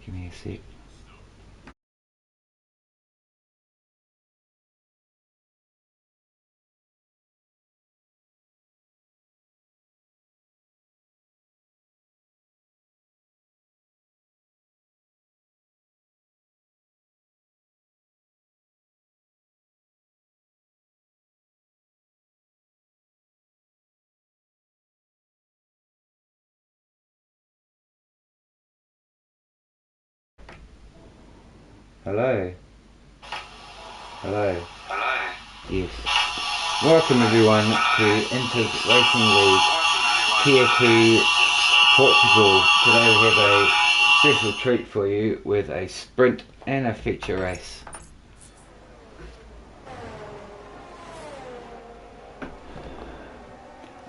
Give me a sec. Hello. Hello. Hello. Yes. Welcome everyone to Inters Racing League Tier 2 Portugal. Today we have a special treat for you with a sprint and a feature race.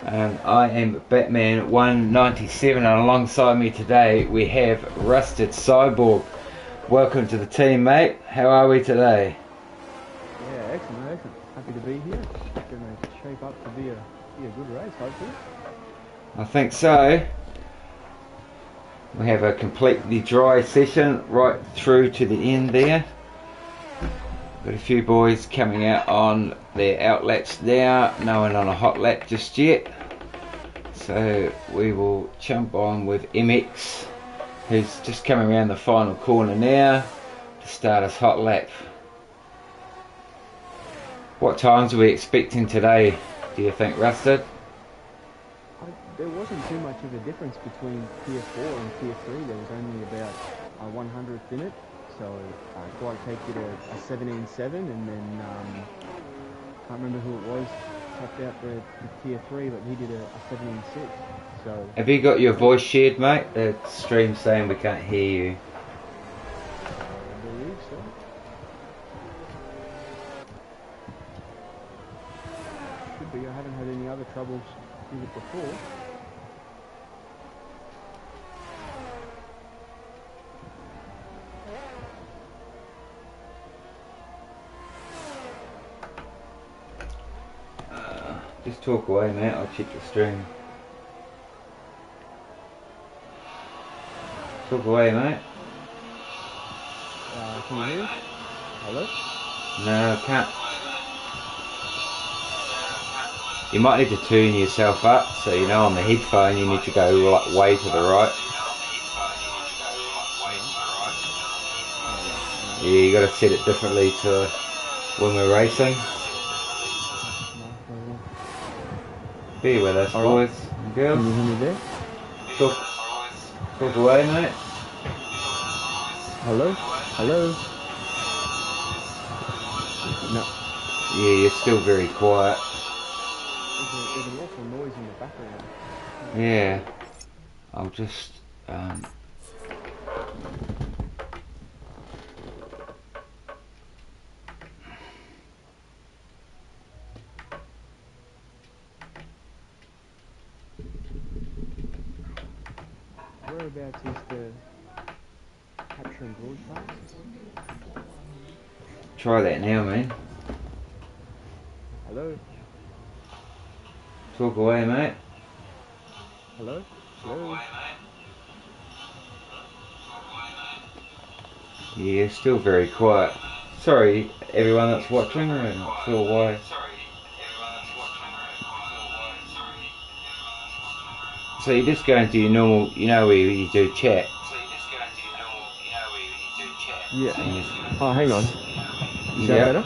I am Batman 197 and alongside me today we have Rusted Cyborg. Welcome to the team, mate. How are we today? Yeah, excellent. Happy to be here. It's going to shape up to be a good race, hopefully. I think so. We have a completely dry session right through to the end there. Got a few boys coming out on their out laps now. No one on a hot lap just yet. So we will jump on with MX, who's just coming around the final corner now to start his hot lap. What times are we expecting today, do you think, Rusted? There wasn't too much of a difference between Tier 4 and Tier 3. There was only about a 100th in it. So Dwight Cake did a 17.7 and then can't remember who it was, topped out the Tier 3, but he did a 17.6. So have you got your voice shared, mate? The stream's saying we can't hear you. I believe so. Should be. I haven't had any other troubles with it before. Just talk away, mate. I'll check the stream. Talk away, mate. Can you hear me? Hello? No, I can't. You might need to tune yourself up, so you know on the headphone you need to go way to the right. Yeah, you got to set it differently to when we're racing. Be with us, boys and girls. Can you hear me there? Talk away, mate. Hello? Hello? No. Yeah, you're still very quiet. There's an awful noise in the background. Yeah. I'll just Whereabouts is the capture and broadcast? try that now, man. Hello? Talk away, mate. Hello? Hello? Yeah, still very quiet. Sorry, everyone that's watching. I'm not sure why. So you just go into your normal, you know, where you do chat. Yeah. Oh, hang on. Is that better?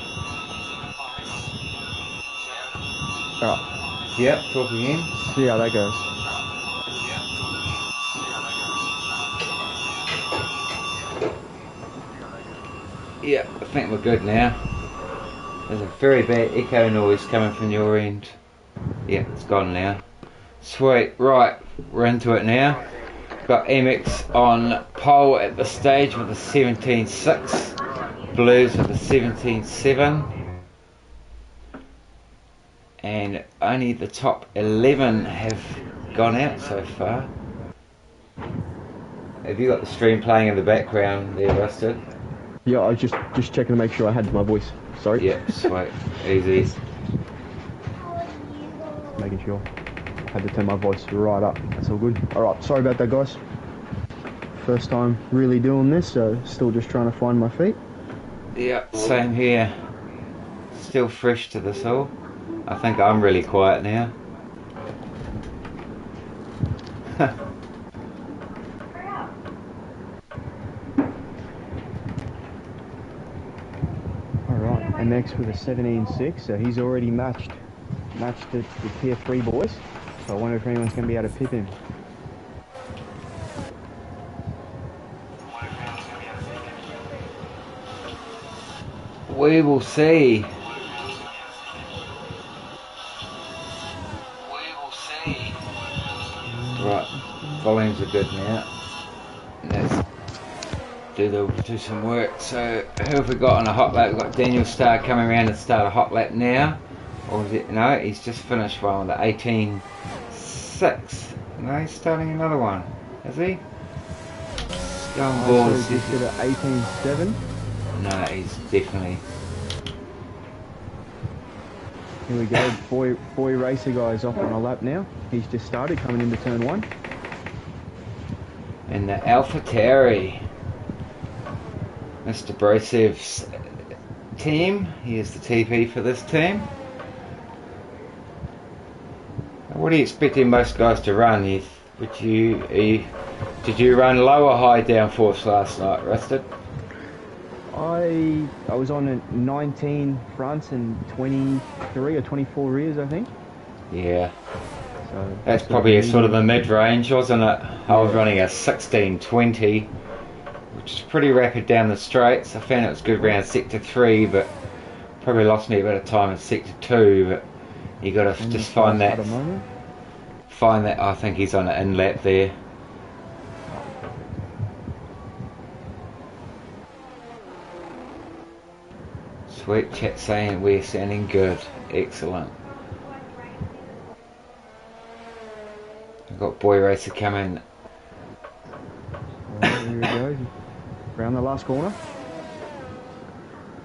Alright. Yep, talk again. See how that goes. Yeah, I think we're good now. There's a very bad echo noise coming from your end. Yeah, it's gone now. Sweet, right, we're into it now. Got MX on pole at the stage with a 17.6, Blues with a 17.7, and only the top 11 have gone out so far. Have you got the stream playing in the background there, Rusted? Yeah, I was just checking to make sure I had my voice. Sorry. Yep, sweet, easy. Making sure. I had to turn my voice right up. That's all good. Alright, sorry about that, guys. first time really doing this, so still just trying to find my feet. Yeah, same here. Still fresh to this all. I think I'm really quiet now. Alright, and next with a 17.6, so he's already matched the tier 3 boys. So I wonder if anyone's going to be able to pip him. We will see. Right, volumes are good now. Let's do some work. So who have we got on a hot lap? We've got Daniel Starr coming around to start a hot lap now. Or is it? No, he's just finished one with the 18.6. No, he's starting another one. Is he? Going balls. So he's got an 18.7. No, he's definitely. Here we go, boy racer guy's off on a lap now. He's just started coming into turn 1. And the AlphaTauri, Mr. Brosev's team. He is the TP for this team. What are you expecting most guys to run? Did you run low or high downforce last night, Rusted? I was on a 19 fronts and 23 or 24 rears, I think. Yeah. So that's probably a sort of the mid-range, wasn't it? I was running a 16.20, which is pretty rapid down the straights. I found it was good around sector 3, but probably lost me a bit of time in sector 2. But you got to just find that. I think he's on an in-lap there. Sweet chat saying we're sounding good. Excellent. I've got Boy Racer coming. Here we go. Around the last corner.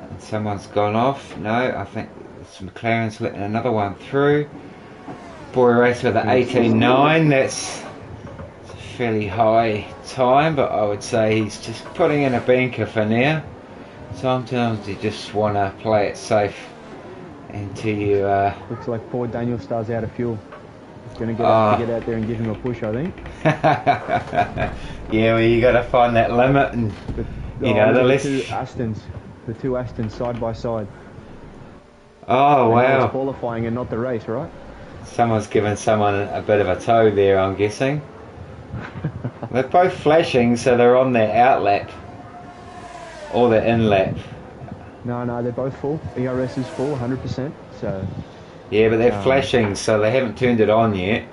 And someone's gone off. No, I think it's McLaren's letting another one through. Boy Racer with an 18.9. That's a fairly high time, but I would say he's just putting in a banker for now. Sometimes you just want to play it safe until you... Looks like poor Daniel Starr's out of fuel. He's going to get out there and give him a push, I think. Yeah, well, you got to find that limit, and the two Astons side by side. Oh, wow. It's qualifying and not the race, right? Someone's given someone a bit of a tow there, I'm guessing. They're both flashing, so they're on their outlap. Or their in-lap. No, they're both full. ERS is full, 100%. So. Yeah, but they're flashing, so they haven't turned it on yet.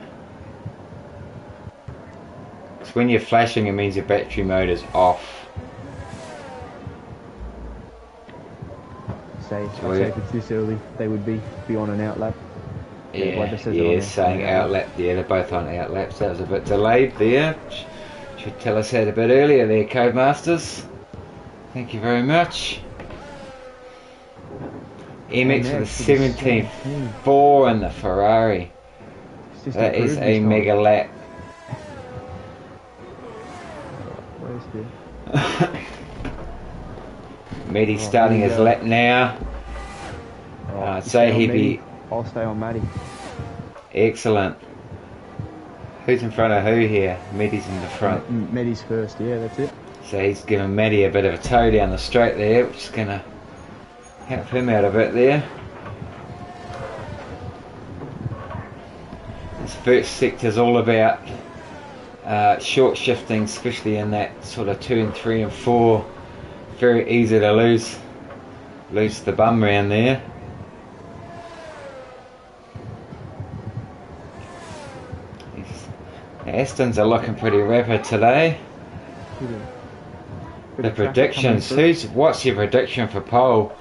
Because when you're flashing, it means your battery mode is off. Say if it's this early, they would be on an outlap. Yeah, saying outlap. Yeah, they're both on outlaps. That was a bit delayed there. Should tell us that a bit earlier there, Codemasters. Thank you very much. MX with a 17.4 in the Ferrari. That is a mega lap. Maddie's starting his lap now. I'd say he'd be... I'll stay on Maddie. Excellent. Who's in front of who here? Maddie's in the front. Maddie's first, yeah, that's it. So he's giving Maddie a bit of a tow down the straight there, which is going to help him out a bit there. This first sector is all about short shifting, especially in that sort of 2 and 3 and 4. Very easy to lose the bum round there. Astons are looking pretty rapid today. The predictions. What's your prediction for pole?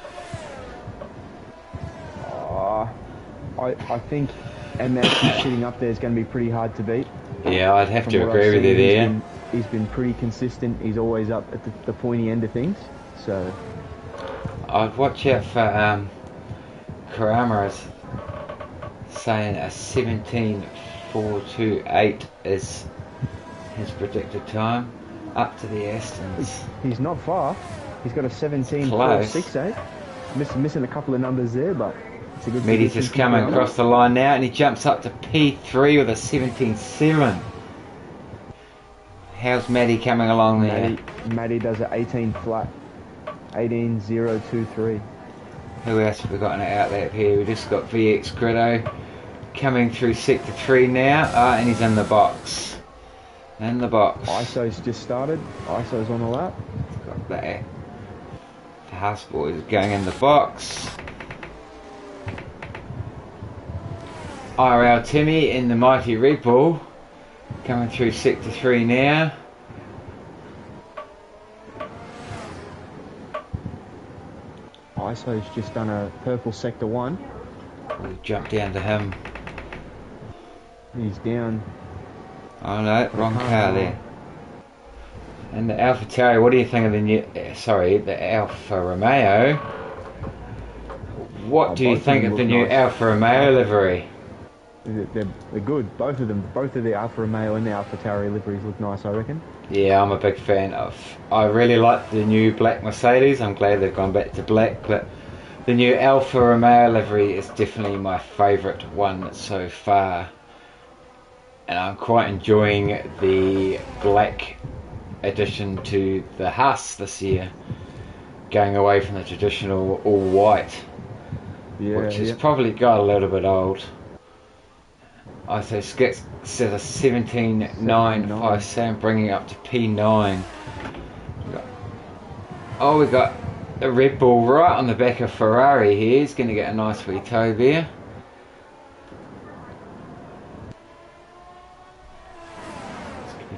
I think MS sitting up there is going to be pretty hard to beat. Yeah, I'd have to agree with you there. He's been pretty consistent. He's always up at the pointy end of things. So I'd watch out for Karama saying a 17.428 is his predicted time. up to the Astons. He's not far. He's got a 17.468. Missing a couple of numbers there, but it's a good Medi's just coming across the line now, and he jumps up to P3 with a 17.7. How's Maddie coming along there? Maddie does an 18 flat. 18.023. Who else have we got in our outlap here? We just got VX Gritto coming through sector 3 now, and he's in the box. In the box. ISO's just started. ISO's on the lap. Got that. The Haas boys are going in the box. IRL Timmy in the mighty Red Bull coming through sector 3 now. ISO's just done a purple sector 1. We'll jump down to him. He's down. Oh no, wrong car there. And the AlphaTauri, what do you think of the new, the Alfa Romeo? What do you think of the new Alfa Romeo livery? They're good. Both of them. Both of the Alfa Romeo and the AlphaTauri liveries look nice, I reckon. Yeah, I'm a big fan of. I really like the new black Mercedes. I'm glad they've gone back to black, but the new Alfa Romeo livery is definitely my favourite one so far. And I'm quite enjoying the black addition to the Haas this year, going away from the traditional all white, which has probably got a little bit old. I say Skits says a 17.957, bringing up to P9. We got a Red Bull right on the back of Ferrari here. He's going to get a nice wee toe there.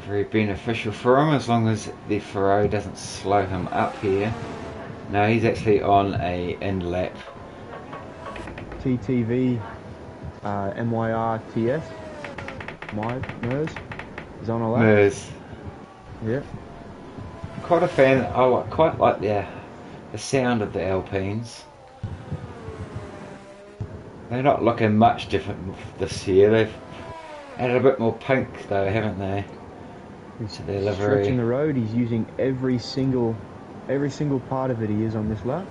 Very beneficial for him as long as the Ferrari doesn't slow him up here. No, he's actually on a end lap. TTV MYRTS MERS is on a lap. MERS. Yeah. Quite a fan. I quite like the sound of the Alpines. They're not looking much different this year. They've added a bit more pink though, haven't they? To their livery. Stretching the road, he's using every single part of it he is on this lap.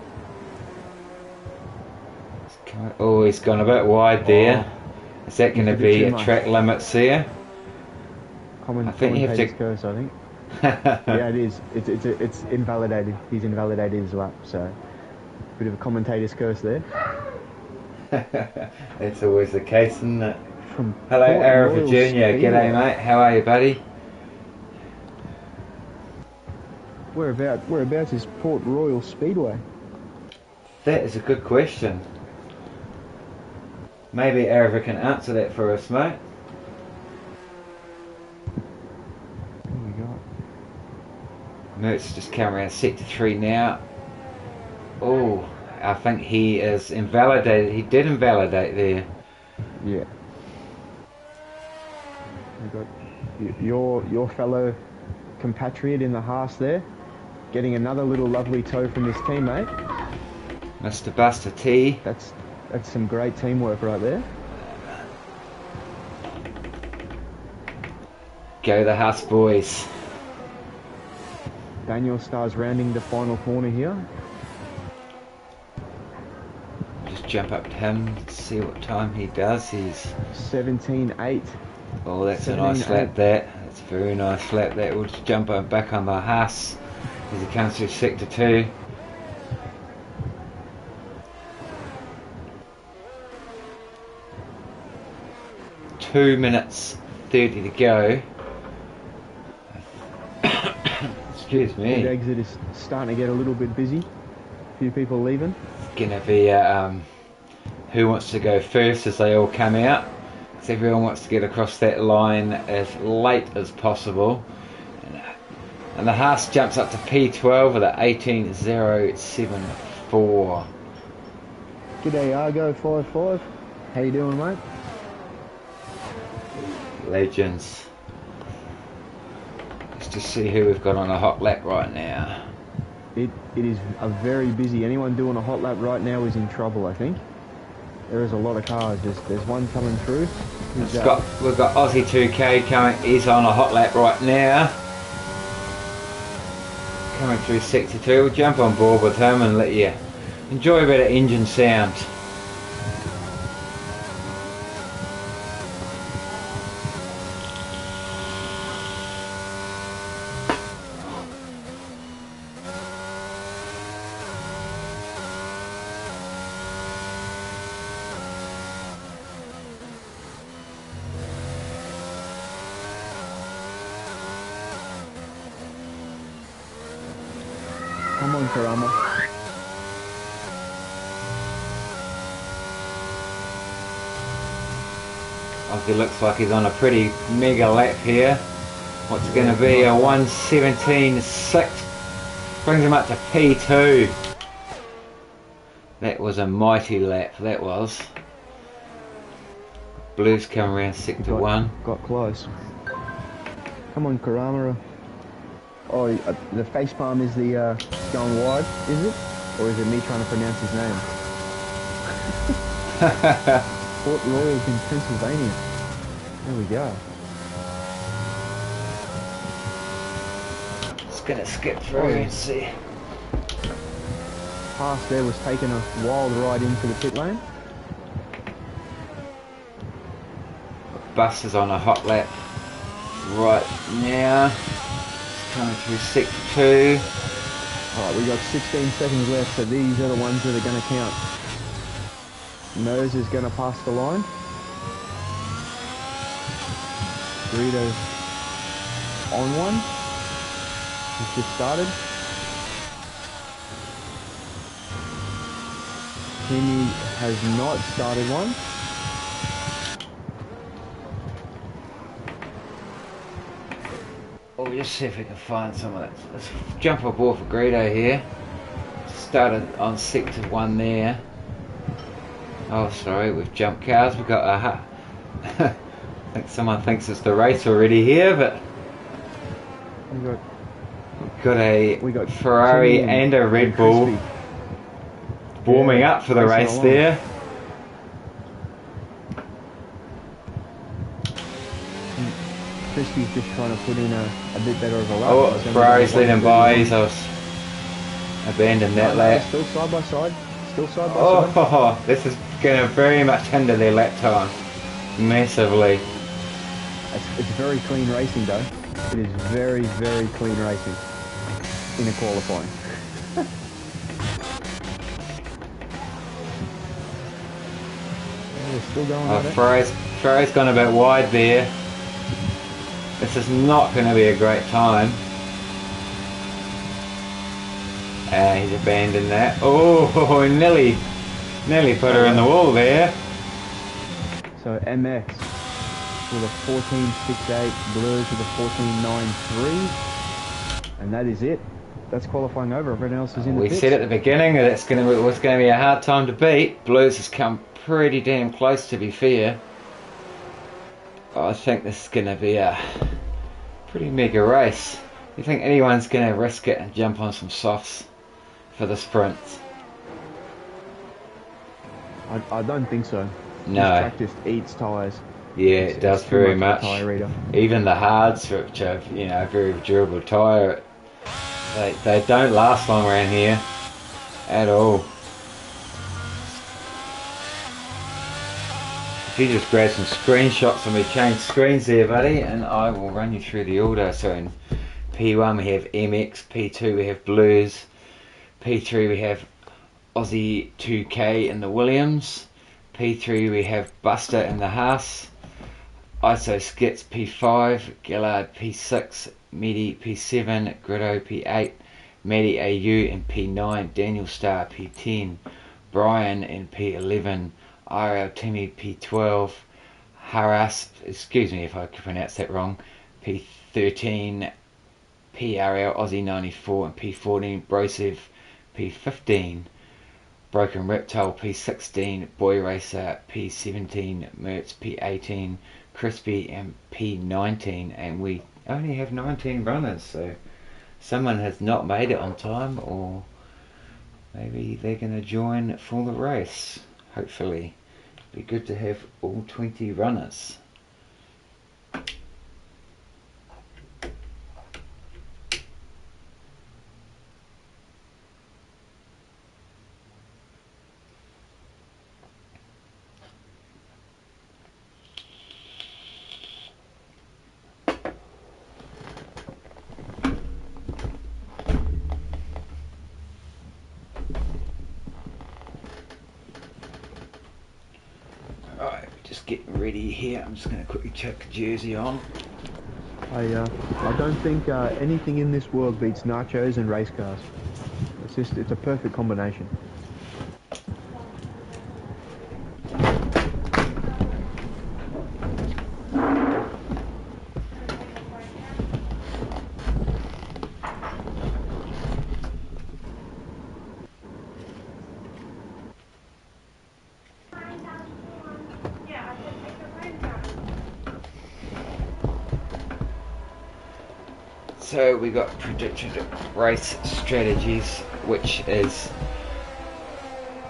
Oh, he's gone a bit wide there. Is that going to be a track limits here? I think you have to curse, I think. Yeah, it is. It's invalidated. He's invalidated his lap, so bit of a commentator's curse there. It's always the case, isn't it? Hello, Ara Virginia. G'day, mate. How are you, buddy? Whereabouts is Port Royal Speedway? That is a good question. Maybe Ara can answer that for us, mate. What we got? Mertz just coming around sector 3 now. Oh, I think he is invalidated. He did invalidate there. Yeah. We got your fellow compatriot in the Haas there, getting another little lovely toe from his teammate, Mr. Buster T. That's some great teamwork right there. Go the Haas boys. Daniel Starr's rounding the final corner here. Just jump up to him, see what time he does. He's 17.8. Oh, that's a nice lap that. That's a very nice lap that. We'll just jump back on the Haas as he comes through sector 2. Two minutes 30 to go. Excuse me. The exit is starting to get a little bit busy. A few people leaving. It's gonna be who wants to go first as they all come out. Because everyone wants to get across that line as late as possible. And the Haas jumps up to P12 with an 18.074. G'day Argo 55. How you doing, mate? Legends. Let's just see who we've got on a hot lap right now. It is a very busy. Anyone doing a hot lap right now is in trouble, I think. There is a lot of cars. There's one coming through. We've got Aussie 2K coming. He's on a hot lap right now. coming through sector 2. We'll jump on board with him and let you enjoy a bit of engine sound. Come on, Karama. He looks like he's on a pretty mega lap here. What's going to be a 1:17.6. Brings him up to P2. That was a mighty lap, that was. Blues come around sector 1. Got close. Come on, Karama. Oh, the face palm is the going wide, is it? Or is it me trying to pronounce his name? Fort Lauderdale in Pennsylvania. There we go. Just gonna skip through and see. Pass there was taking a wild ride into the pit lane. Bus is on a hot lap right now. Coming through sector 2. Alright, we got 16 seconds left, so these are the ones that are going to count. Mers is going to pass the line. Burrito's on one. He's just started. Timmy has not started one. We'll just see if we can find some of that. Let's jump aboard for Greedo here. Started on sector 1 there. Oh, sorry, we've jumped cars. We've got a... I think someone thinks it's the race already here, but... We got Ferrari and a Red Bull warming up for the race there. Crispy's just trying to put in a bit better of a lap. Oh, Ferrari's leading by. He's abandoned that lap. Still side by side. Still side by side. Oh, this is going to very much hinder their lap time. Massively. It's very clean racing though. It is very, very clean racing in a qualifying. We're still going at it. Ferrari's gone a bit wide there. This is not going to be a great time. He's abandoned that. Oh, nearly put her in the wall there. So MX with a 14.68, Blues with a 14.93, and that is it. That's qualifying over. Everyone else is in the pits. We said at the beginning that it was going to be a hard time to beat. Blues has come pretty damn close, to be fair. I think this is going to be a pretty mega race. You think anyone's going to risk it and jump on some softs for the sprints? I don't think so. No. This track just eats tyres. Yeah, it does very much. Even the hards, which are very durable tyre, they don't last long around here at all. If you just grab some screenshots and we change screens there, buddy, and I will run you through the order. So in P1 we have MX, P2 we have Blues, P3 we have Aussie 2K in the Williams, P3 we have Buster in the Haas, ISO Skits P5, Gillard P6, Medi P7, Grito P8, Matty AU in P9, Daniel Starr P10, Brian in P11, IRL Timmy P12, Haras, excuse me if I pronounce that wrong, P13, PRL Aussie 94 and P14, Brosev P15, Broken Reptile P16, Boy Racer P17, Mertz P18, Crispy and P19, and we only have 19 runners, so someone has not made it on time, or maybe they're going to join for the race. Hopefully be good to have all 20 runners. getting ready here. I'm just going to quickly chuck the jersey on. I don't think anything in this world beats nachos and race cars. It's a perfect combination. So we got predicted race strategies, which is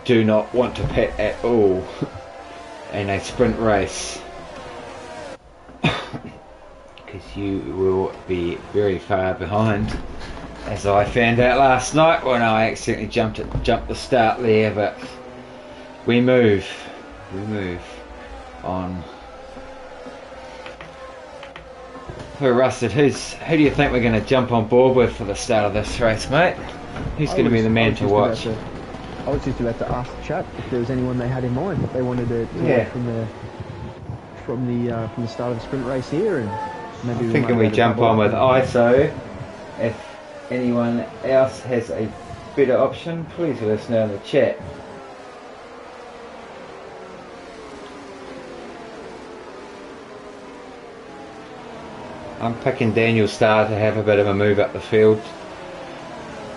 do not want to pit at all in a sprint race, because you will be very far behind, as I found out last night when I accidentally jumped the start there. But we move on. So Rusted, who do you think we're going to jump on board with for the start of this race, mate? Who's going to be the man to watch? I was just about to ask the chat if there was anyone they had in mind. They wanted to watch from the start of the sprint race here, and maybe I'm thinking we jump on with ISO. If anyone else has a better option, please let us know in the chat. I'm picking Daniel Starr to have a bit of a move up the field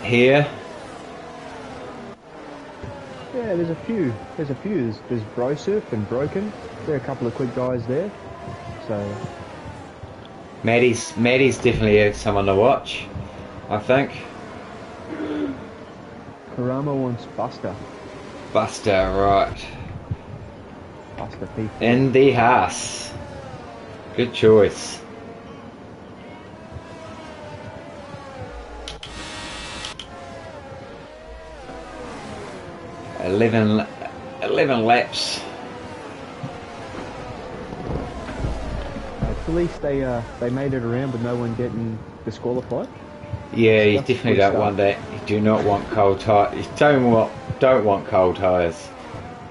here. Yeah, there's a few. There's Brosif and Broken. There are a couple of quick guys there. So Maddie's definitely someone to watch, I think. Karama wants Buster. Buster, right. Buster P4. In the Haas. Good choice. Eleven laps. At least they made it around with no one getting disqualified. Yeah, you definitely don't want that. You do not want cold tires. You don't want cold tires.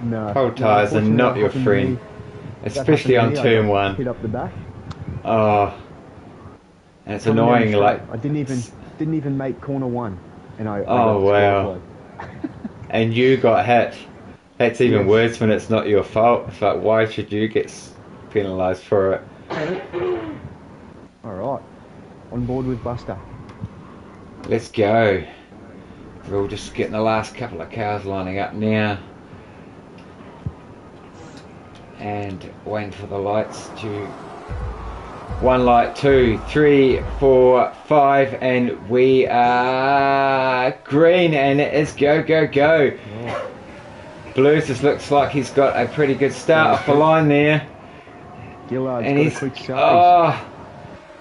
No. Cold tires are not your friend, especially on turn one. Hit up the back. Oh, and it's annoying. Like I didn't even make corner one, and I oh wow. And you got hit. That's even worse when it's not your fault. It's like, why should you get penalised for it? Alright. On board with Buster. Let's go. We're all just getting the last couple of cars lining up now. And waiting for the lights to... 1 light, 2, 3, 4, 5, and we are green, and it is go, go, go. Oh. Blues just looks like he's got a pretty good start off the line there. Gillard's And got he's a quick shot. oh,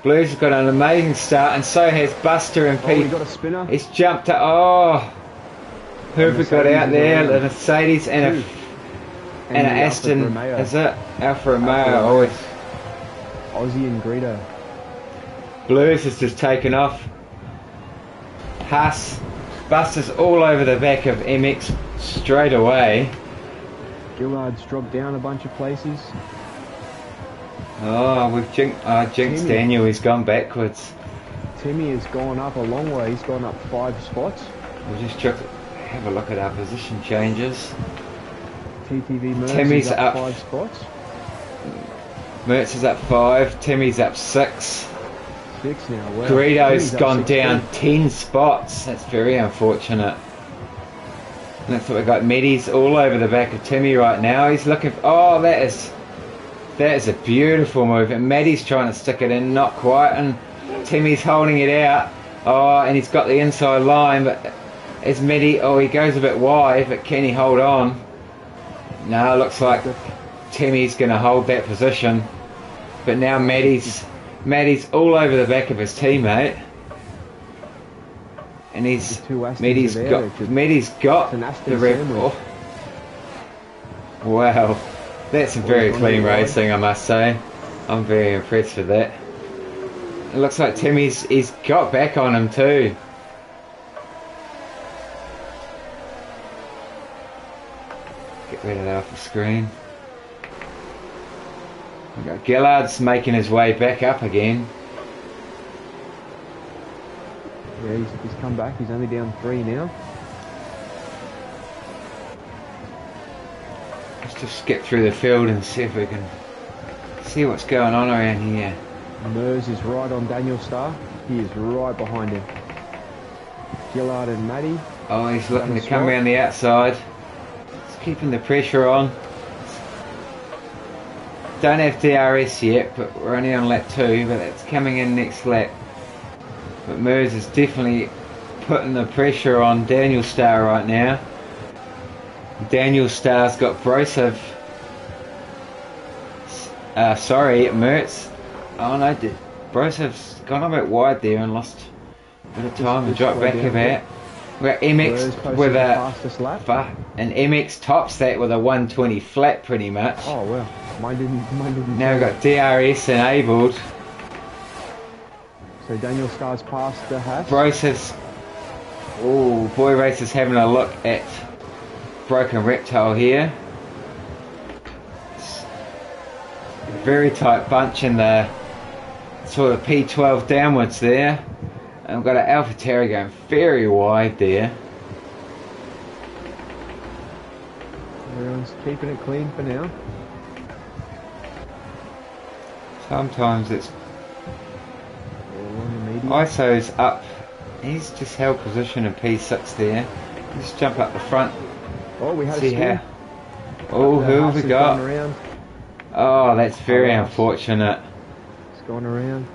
Blues has got an amazing start, and so has Buster and Pete. He got a spinner. He's jumped to who have we got out there? The Mercedes and an Aston. Is it Alfa Romeo? Always. Aussie and Greedo. Blues has just taken off. Haas, Buster's all over the back of MX straight away. Gillard's dropped down a bunch of places. Oh, we've jinxed Daniel. He's gone backwards. Timmy has gone up a long way. He's gone up 5 spots. We'll just have a look at our position changes. TTV Merz Timmy's is up 5 spots. Mertz is up 5. Timmy's up 6. 6 now. Wow. Greedo's Timmy's up gone 6 down too. 10 spots. That's very unfortunate. And that's what we got. Meddy's all over the back of Timmy right now. He's looking for, oh, that is a beautiful move. And Maddie's trying to stick it in, not quite. And Timmy's holding it out. Oh, and he's got the inside line, but is Maddie, oh, he goes a bit wide, but can he hold on? No, it looks like Timmy's going to hold that position. But now Maddie's all over the back of his teammate. And Maddie's got the rev. Oh. Wow. That's very clean racing, I must say. I'm very impressed with that. It looks like he's got back on him too. Get rid of that off the screen. We've got Gillard's making his way back up again. Yeah, he's come back. He's only down 3 now. Let's just skip through the field and see if we can see what's going on around here. Mers is right on Daniel Starr. He is right behind him. Gillard and Matty. Oh, he's looking to come around the outside. He's keeping the pressure on. Don't have DRS yet, but we're only on lap 2, but it's coming in next lap. But Mers is definitely putting the pressure on Daniel Starr right now. Daniel Starr's got Brosov. Sorry, Mertz. Oh no, Brosov's gone a bit wide there and lost a bit of time and dropped back a bit. We've got MX with an MX tops that with a 120 flat pretty much. Oh well, mine didn't. Now we've got DRS enabled. So Daniel Starr's past the hash. Brosov's. Oh, Boy Racer's having a look at Broken Reptile here. It's a very tight bunch in the sort of P12 downwards there. And we've got an Alpha Terra going very wide there. Everyone's keeping it clean for now. Sometimes it's ISO's up. He's just held position in P6 there. Just jump up the front. Oh, we had see a how. Oh, who have we got? Oh, that's very unfortunate. It's gone around.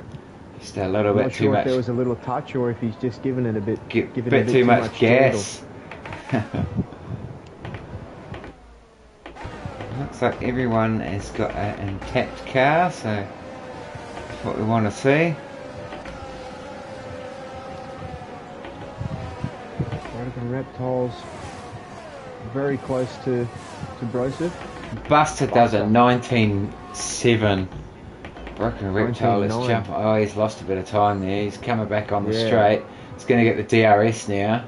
Just a little bit too sure much. If there was a little touch, or if he's just given it a bit, too much gas. Looks like everyone has got an intact car, so that's what we want to see. Broken Reptiles very close to Brosov. Buster does it 19.7. Broken Reptile is jumping. Oh, he's lost a bit of time there. He's coming back on the straight. He's going to get the DRS now.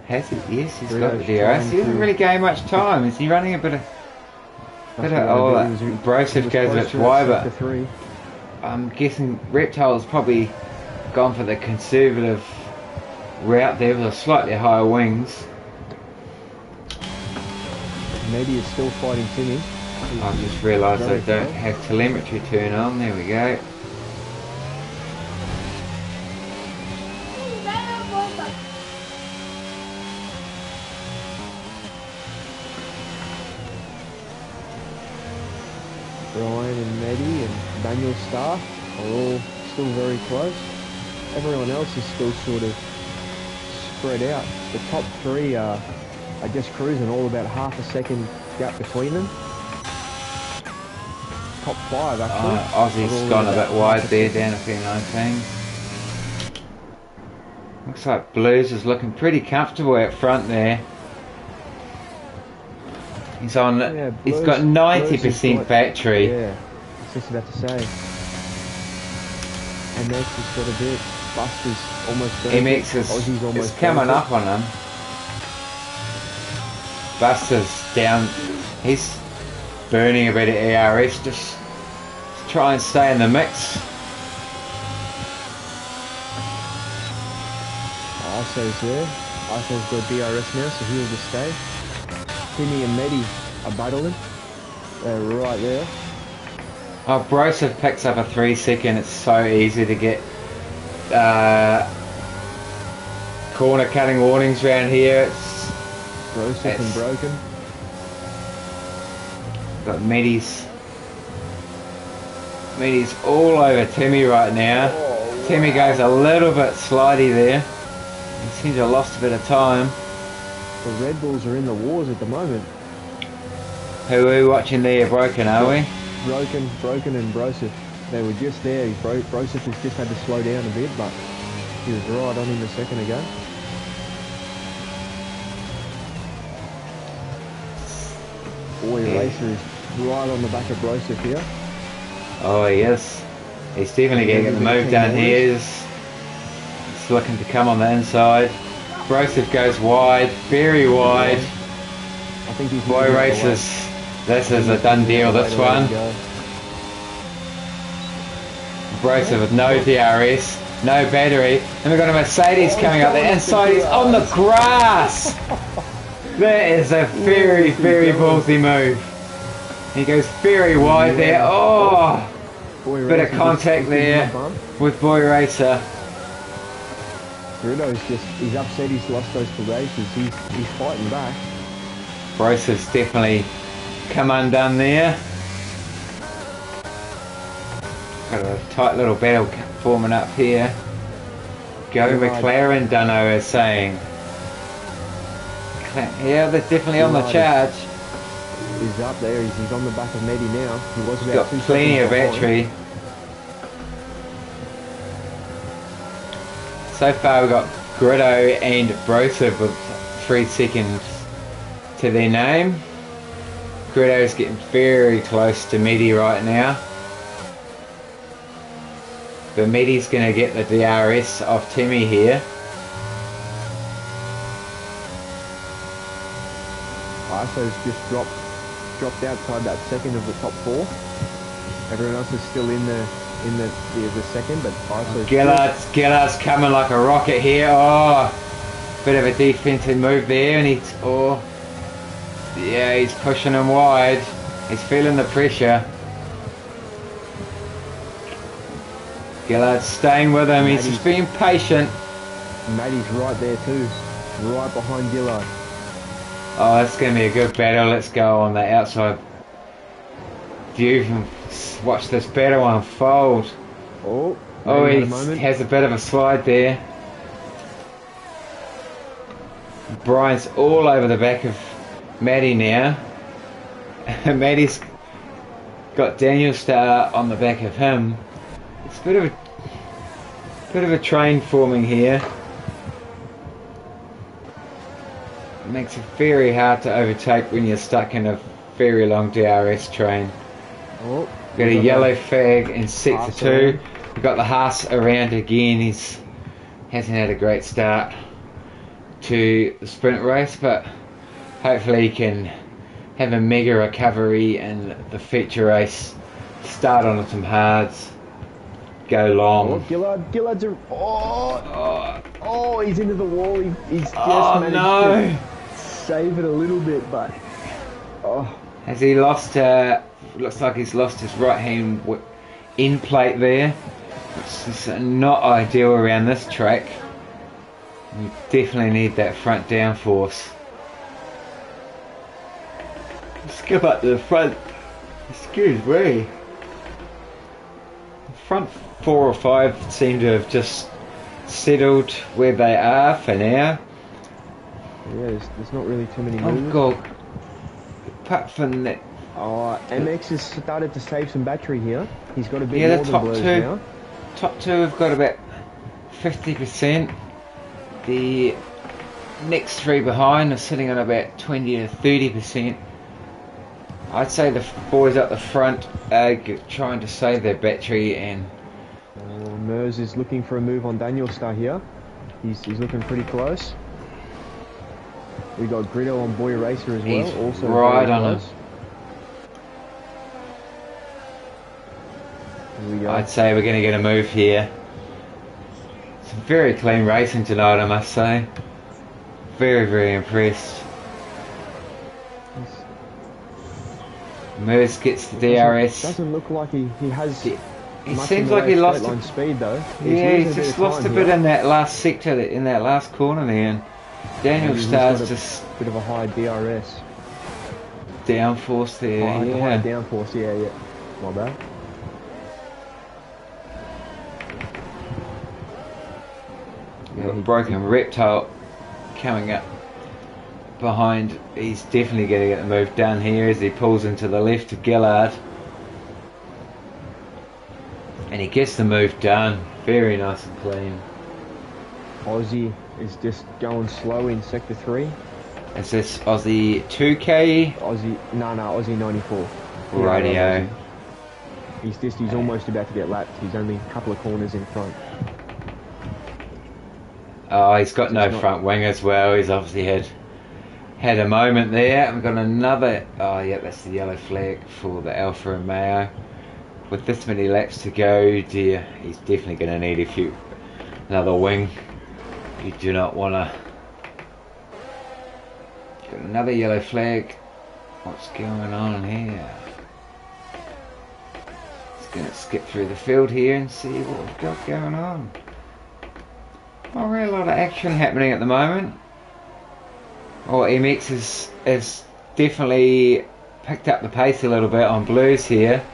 Has he? Yes, he's got the DRS. He hasn't really gained much time. Is he running a bit of... Brosov goes a bit wide, but I'm guessing Reptile's probably gone for the conservative route there with a slightly higher wings. Maybe he's still fighting Timmy. I've just realised I don't have telemetry turned on. There we go. Brian and Maddie and Daniel Starr are all still very close. Everyone else is still sort of spread out. The top 3 are just cruising, all about half a second gap between them. Top 5 actually. Aussie's gone a bit wide there, down a P19. Looks like Blues is looking pretty comfortable out front there. He's on. Yeah, he's got 90% battery. Yeah, I was just about to say. MX has got a bit. Buster's almost there. MX is coming up on him. Buster's down. He's burning a bit of ARS. Just try and stay in the mix. ISO's there. ISO's got DRS now, so he'll just stay. Timmy and Medi are battling. They're right there. Oh, Brosov picks up a 3 second. It's so easy to get corner cutting warnings around here. Brosov and Broken. Got Medi's all over Timmy right now. Oh, Timmy goes a little bit slidey there. He seems to have lost a bit of time. The Red Bulls are in the wars at the moment. Who are we watching there? Broken, are we? Broken and Brosov. They were just there. Brosov has just had to slow down a bit, but he was right on him a second ago. Boy Racer is right on the back of Brosov here. Oh, yes. He's definitely getting the move down here. He's looking to come on the inside. Brosov goes wide, very wide. I think he's Boy Racer's This is a done deal, this one. Broseph with no DRS, no battery. And we've got a Mercedes coming up there. Inside, he's on the grass. That is a very, very ballsy move. He goes very wide there. Oh, bit of contact there with Boy Racer. Bruno's he's upset he's lost those two races. He's fighting back. Brosef's definitely come undone there. Got a tight little battle forming up here. Go McLaren, Dunno is saying. Yeah, they're definitely on the charge. He's up there, he's on the back of Medi now. He was about got plenty of battery. So far we've got Grito and Broseph with 3 seconds to their name. Grito's getting very close to Medi right now. But Medi's going to get the DRS off Timmy here. Iso's just dropped outside that second of the top 4. Everyone else is still in the second, but Iso's Gillard's coming like a rocket here. Oh, bit of a defensive move there, and he's pushing him wide. He's feeling the pressure. Gillard's staying with him. He's just being patient. Matty's right there too, right behind Gillard. Oh, that's going to be a good battle. Let's go on the outside view and watch this battle unfold. Oh, he has a bit of a slide there. Brian's all over the back of Matty now. Matty's got Daniel Starr on the back of him. It's a bit of a train forming here. It makes it very hard to overtake when you're stuck in a very long DRS train. Oh, got a yellow flag in sector 2. We've got the Haas around again. Hasn't had a great start to the sprint race, but hopefully he can have a mega recovery in the feature race. Start on some hards. Go long. Oh, Gillard's he's into the wall. He's just managed to save it a little bit, but has he lost? Looks like he's lost his right hand end plate there. It's not ideal around this track. You definitely need that front downforce. Skip up to the front. Excuse me. The front 4 or 5 seem to have just settled where they are for now. Yeah, there's not really too many movements. Oh god. Apart from that. MX has started to save some battery here. He's got a bit more than Blues now. Top 2 have got about 50%. The next 3 behind are sitting on about 20 to 30%. I'd say the boys up the front are trying to save their battery, and Mers is looking for a move on Daniel Star here. He's looking pretty close. We got Grito on Boy Racer as well. He's also right on him. I'd say we're going to get a move here. Some very clean racing tonight, I must say. Very, very impressed. Mers gets the DRS. Doesn't look like he has. He seems like he lost speed though. He's just lost a bit in that last sector, in that last corner there. And Daniel Starr's just a bit of a high DRS. Downforce there. High downforce. Yeah. My bad. Broken Reptile coming up behind. He's definitely going to get the move done here as he pulls into the left of Gillard, and he gets the move done. Very nice and clean. Aussie is just going slow in sector 3. Is this Aussie 2K? Aussie 94. Radio. He's almost about to get lapped. He's only a couple of corners in front. Oh, he's got no front wing as well. He's obviously had a moment there. We've got another, oh yeah, that's the yellow flag for the Alfa Romeo. With this many laps to go, dear, he's definitely going to need another wing. You do not want to. Got another yellow flag. What's going on here? Just going to skip through the field here and see what we've got going on. Not really a lot of action happening at the moment. Oh, MX has definitely picked up the pace a little bit on Blues here.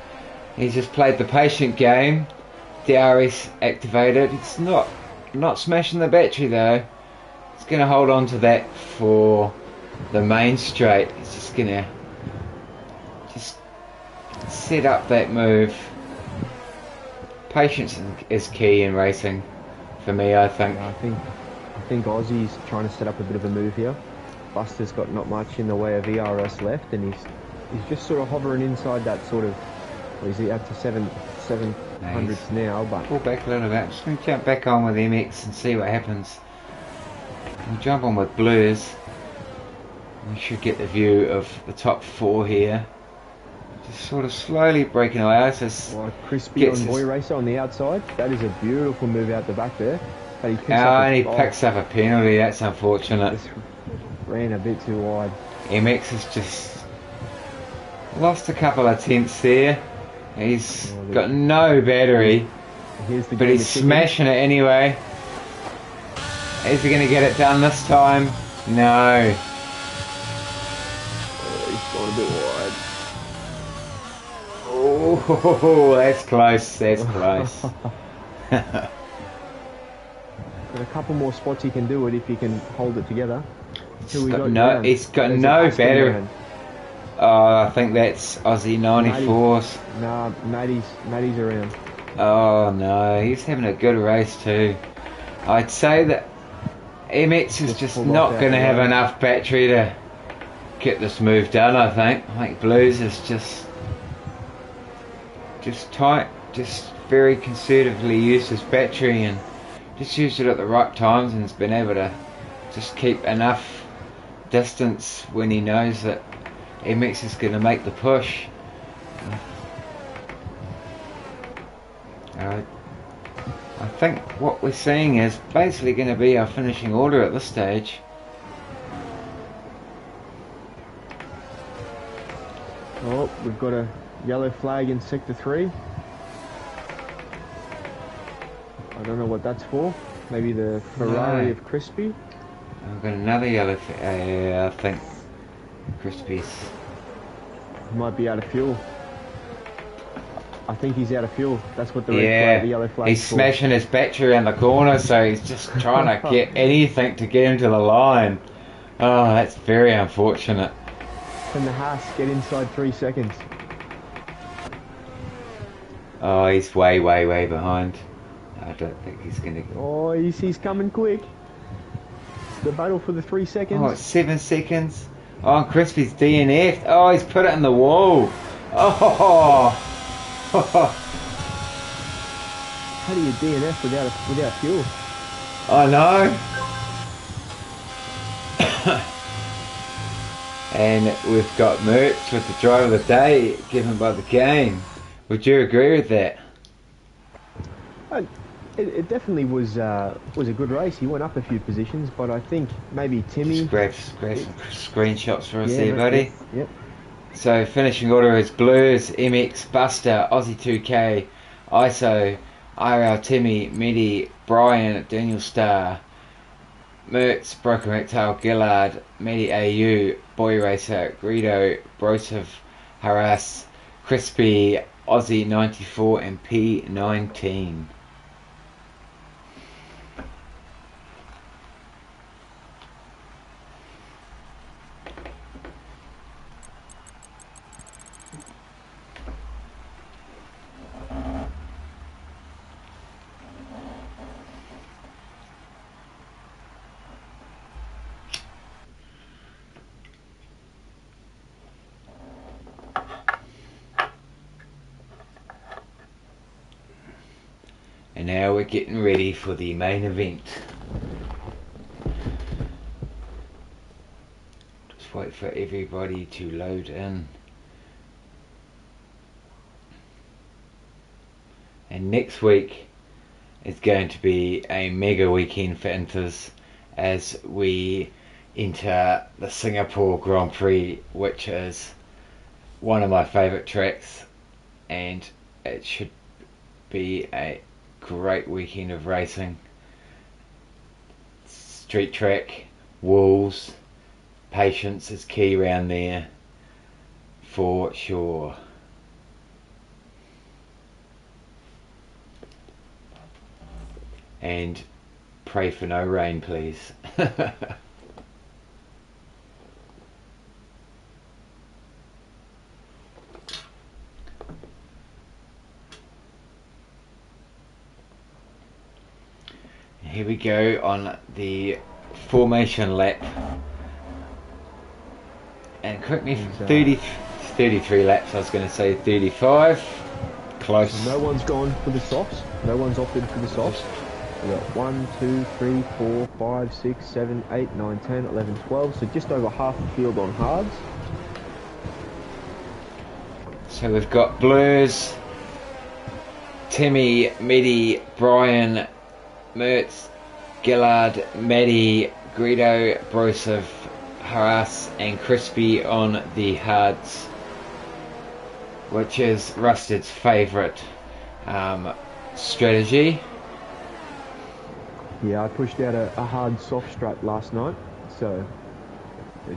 He's just played the patient game. DRS activated. It's not smashing the battery though. He's going to hold on to that for the main straight. He's just going to set up that move. Patience is key in racing for me, I think. I think Aussie's trying to set up a bit of a move here. Buster's got not much in the way of ERS left, and he's just sort of hovering inside that sort of. Well, he's out to 700s now, but pull back a little bit. I'm just going to jump back on with MX and see what happens. We'll jump on with Blues. We should get the view of the top four here. Just sort of slowly breaking away. So Crispy on Boy Racer on the outside. That is a beautiful move out the back there. But he picks up a penalty. That's unfortunate. Just ran a bit too wide. MX has just lost a couple of tenths there. He's got no battery, but he's smashing it anyway. Is he going to get it done this time? No. He's gone a bit wide. Oh, that's close. That's close. Got a couple more spots he can do it if he can hold it together. He's got no battery. I think that's Aussie 94s. Nah, Matty's around. Oh no, he's having a good race too. I'd say that MX is just not going to have enough battery to get this move done. I think Blues is just tight, just very conservatively used his battery and just used it at the right times, and has been able to just keep enough distance when he knows that MX is going to make the push. I think what we're seeing is basically going to be our finishing order at this stage. Oh, we've got a yellow flag in sector 3. I don't know what that's for. Maybe the Ferrari of Crispy. I've got another yellow flag. I think Crispy's. He might be out of fuel. I think he's out of fuel. That's what the yellow flag is for. He's smashing his battery around the corner, so he's just trying to get anything to get him to the line. Oh, that's very unfortunate. Can the Haas get inside 3 seconds? Oh, he's way behind. I don't think he's going to... Oh, he's coming quick. It's the battle for the 3 seconds. Oh, it's 7 seconds. Oh, Crispy's DNF'd. Oh, he's put it in the wall. Oh! How do you DNF without fuel? I know. And we've got Mertz with the drive of the day given by the game. Would you agree with that? It definitely was a good race. He went up a few positions, but I think maybe Timmy... Just grab some screenshots for us there, buddy. Yep. So finishing order is Blues, MX, Buster, Aussie 2K, ISO, IRL, Timmy, Medi, Brian, Daniel Starr, Mertz, Broken Reptile, Gillard, Medi AU, Boy Racer, Greedo, Broseph, Harass, Crispy, Aussie 94 and P19. And now we're getting ready for the main event. Just wait for everybody to load in. And next week is going to be a mega weekend for Inters as we enter the Singapore Grand Prix, which is one of my favourite tracks, and it should be a great weekend of racing. Street track, walls, patience is key around there for sure. And pray for no rain, please. Here we go on the formation lap. And correct me if 33 laps, I was going to say 35. Close. No one's gone for the softs. No one's opted for the softs. We've got 1, 2, 3, 4, 5, 6, 7, 8, 9, 10, 11, 12. So just over half the field on hards. So we've got Blues, Timmy, Medi, Brian, Mertz, Gillard, Maddie, Greedo, Broseph, Haras and Crispy on the hards, which is Rusted's favourite strategy. Yeah, I pushed out a hard soft strut last night, so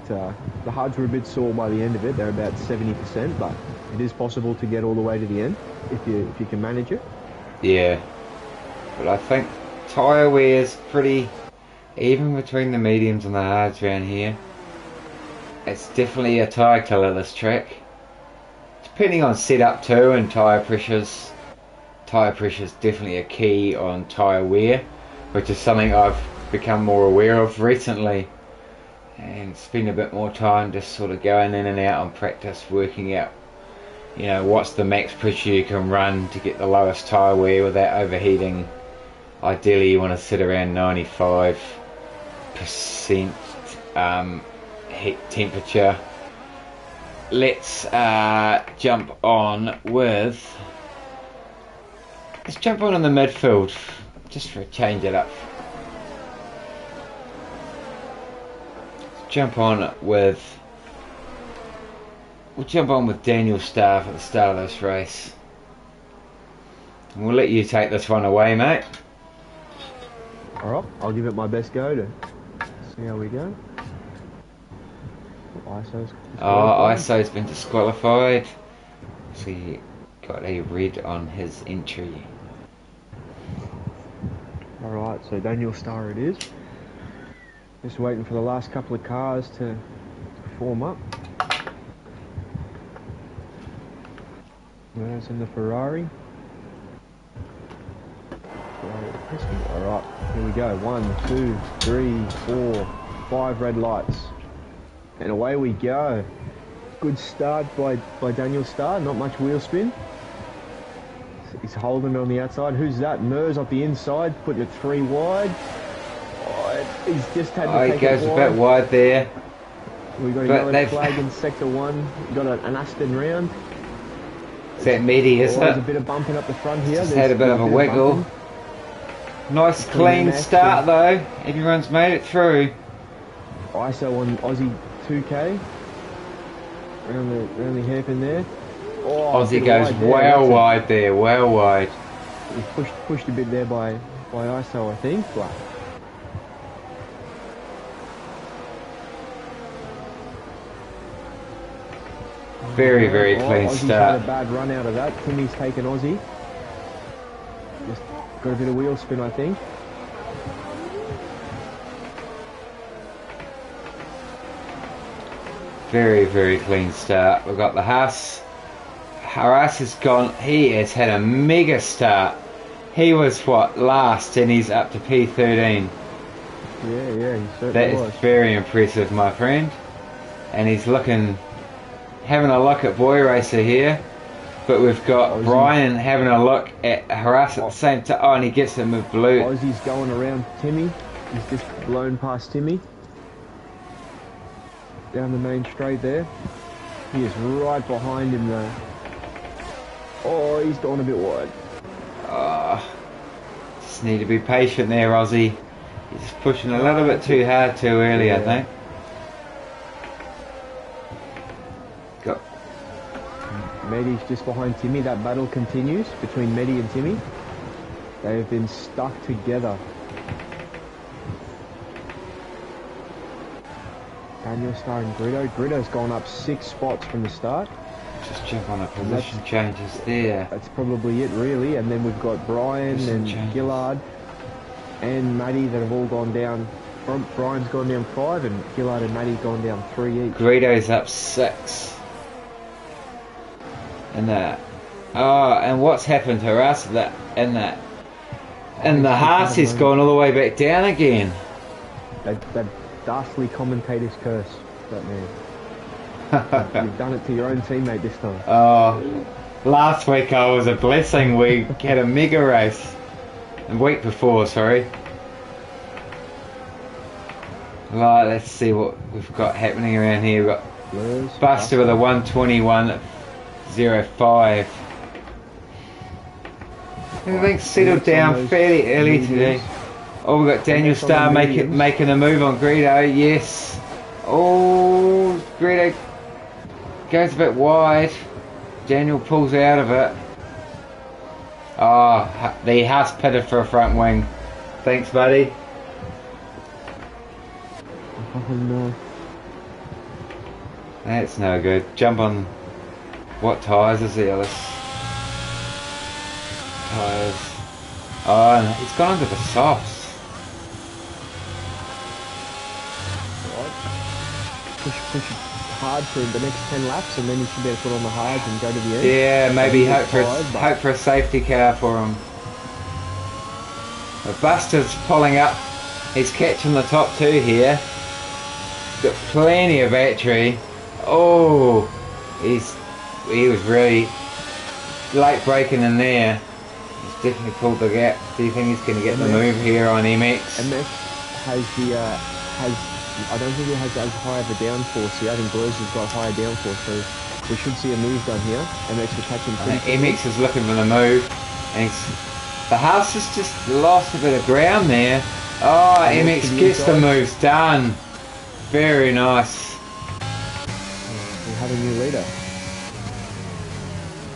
the hards were a bit sore by the end of it. They're about 70%, but it is possible to get all the way to the end if you can manage it. Yeah, but I think tyre wear is pretty even between the mediums and the hards around here. It's definitely a tyre killer, this track. Depending on setup too and tyre pressures. Tyre pressure is definitely a key on tyre wear, which is something I've become more aware of recently, and spend a bit more time just sort of going in and out on practice, working out, you know, what's the max pressure you can run to get the lowest tyre wear without overheating. Ideally you want to sit around 95% heat temperature. Let's jump on with... Let's jump on in the midfield, just for a change it up. We'll jump on with Daniel Starr at the start of this race. And we'll let you take this one away, mate. Alright, I'll give it my best go to see how we go. ISO's been disqualified. So he got a red on his entry. Alright, so Daniel Starr it is. Just waiting for the last couple of cars to form up. There's in the Ferrari. Alright, here we go. 1, 2, 3, 4, 5 red lights. And away we go. Good start by Daniel Starr, not much wheel spin. He's holding it on the outside. Who's that? Mers up the inside, putting it 3 wide. Oh, he's just had to take it wide. He goes a bit wide there. We've got a yellow flag in sector 1. We've got an Aston round. Is that Medi, is it? There's a bit of bumping up the front here. Just had a bit of a wiggle. Nice clean start though. Everyone's made it through. ISO on Aussie 2K. Around the hairpin there. Oh, Aussie goes well wide there, well wide. He pushed a bit there by ISO, I think. But very clean Aussie's start. had a bad run out of that. Timmy's taken Aussie. Just got a bit of wheel spin, I think. Very clean start. We've got the Haas. Haras has gone. He has had a mega start. He was last, and he's up to P13. Yeah, he certainly was. That is very impressive, my friend. And he's having a look at Boy Racer here. But we've got Brian having a look at Haras at the same time. Oh, and he gets him with blue. Aussie's going around Timmy. He's just blown past Timmy. down the main straight there. He is right behind him though. Oh, he's gone a bit wide. Just need to be patient there, Ozzy. He's pushing a little bit too hard too early, Yeah. I think. Got Medi's just behind Timmy. That battle continues between Medi and Timmy. They have been stuck together. Daniel Star and Gritto. Gritto's gone up 6 spots from the start. just jump on a position changes there. That's probably it, really. And then we've got Brian Position and changes. Gillard and Matty that have all gone down. Brian's gone down 5 and Gillard and Matty gone down 3 each. Greedo's up 6. And that. Oh, and what's happened to us? And the Harsy's gone all the way back down again. That ghastly commentator's curse, that man. You've done it to your own teammate this time. Oh, last week I was a blessing. We had a mega race. The week before, sorry. Right, let's see what we've got happening around here. We've got Blurs, Buster with a 121.05. Everything's settled down fairly early today. Oh, we've got Daniel Starr making a move on Greedo. Yes. Oh, Greedo goes a bit wide. Daniel pulls out of it. Oh, the house pitted for a front wing. Thanks, buddy. Oh no. That's no good. Jump on. What tyres is the other? Tyres. Oh, and it's gone under the softs. Push hard for the next 10 laps and then you should be able to put on the hards and go to the end. Yeah, maybe hope Tired, for a safety car for him. But Buster's pulling up. He's catching the top 2 here. Got plenty of battery. Oh, he was really late braking in there. He's definitely pulled the gap. Do you think he's going to get the move here on MX? MX has I don't think it has as high of a downforce here. I think Blues has got higher downforce, so we should see a move done here. MX will catch him pretty quickly. MX is looking for the move. And the house has just lost a bit of ground there. Oh, MX gets the moves done. Very nice. We have a new leader.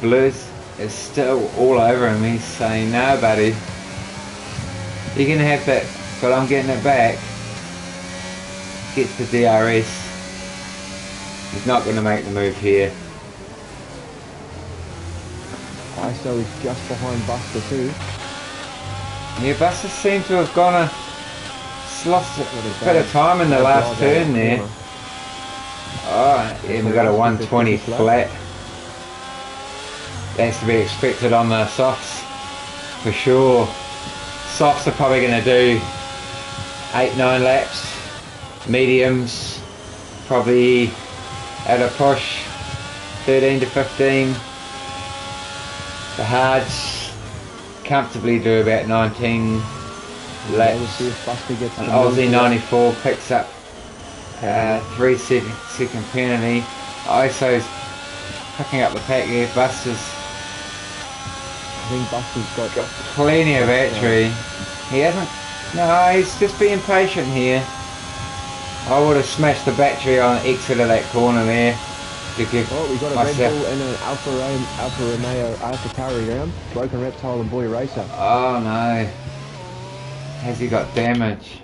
Blues is still all over him. He's saying, no, buddy. You can have that, but I'm getting it back. Gets the DRS. He's not going to make the move here. ISO is just behind Buster too. Yeah, Buster seems to have lost a bit of time in the last turn there. Oh, yeah, we got a 120 flat. That's to be expected on the softs, for sure. Softs are probably going to do 8-9 laps. Mediums, probably at a push, 13 to 15. The hards comfortably do about 19 laps. We'll see if Buster gets And Aussie 94 picks up 3 second penalty. ISO's picking up the pack here. Buster's I think Buster's got plenty of battery. He hasn't. No, he's just being patient here. I would have smashed the battery on the exit of that corner there to give we got a myself. Red Bull and an Alfa Romeo AlphaTauri round. Broken Reptile and Boy Racer. Oh no. Has he got damage?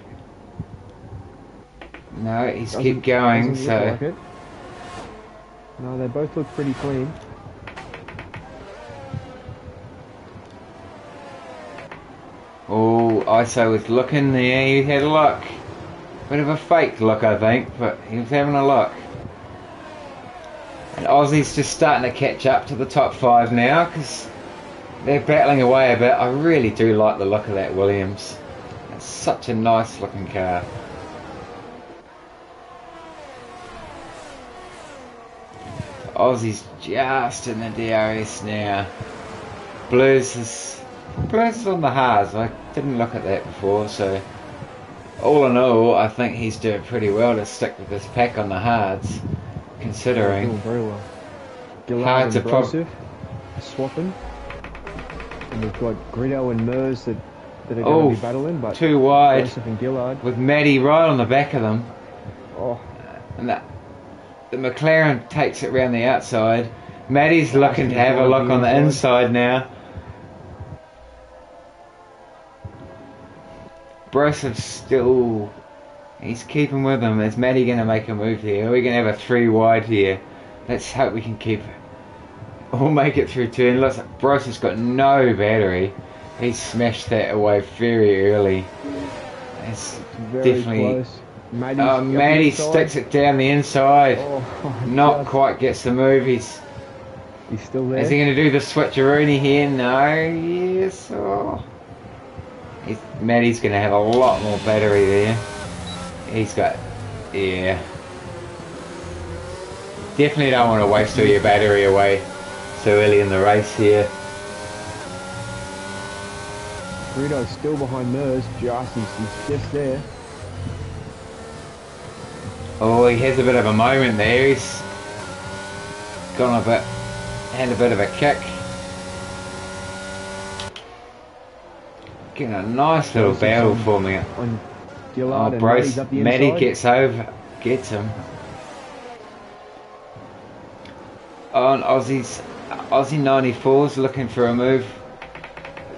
No, he's kept going, Doesn't so. look like it. No, they both look pretty clean. Oh, ISO was looking there, he had a look. Bit of a fake look, I think, but he was having a look. And Aussie's just starting to catch up to the top 5 now, because they're battling away a bit. I really do like the look of that Williams. It's such a nice looking car. Aussie's just in the DRS now. Blues is on the hards. I didn't look at that before, so all in all, I think he's doing pretty well to stick with this pack on the hards, They're considering doing very well. Gillard hards and are Broseph swapping. And we've got Grido and Mers that are going to be battling, but too wide Broseph and Gillard. with Maddie right on the back of them. Oh, And the McLaren takes it round the outside. Maddie's looking to have a look on the inside now. Brosep's still... He's keeping with him. Is Maddie going to make a move here? Are we going to have a 3 wide here? Let's hope we can keep it. We'll make it through turn. Looks like Brosep's got no battery. He smashed that away very early. It's very definitely... close. Maddie sticks it down the inside. Not quite gets the move. He's still there. Is he going to do the switcheroony here? No. Yes. Oh. Maddie's going to have a lot more battery there. He's got... Yeah. Definitely don't want to waste all your battery away so early in the race here. Grido's still behind Mers. He's just there. Oh, he has a bit of a moment there. He's gone a bit, had a bit of a kick. Getting a nice little battle for me. On Gillard and Bros, up the Maddie inside. gets him. On Aussie's Aussie 94's looking for a move.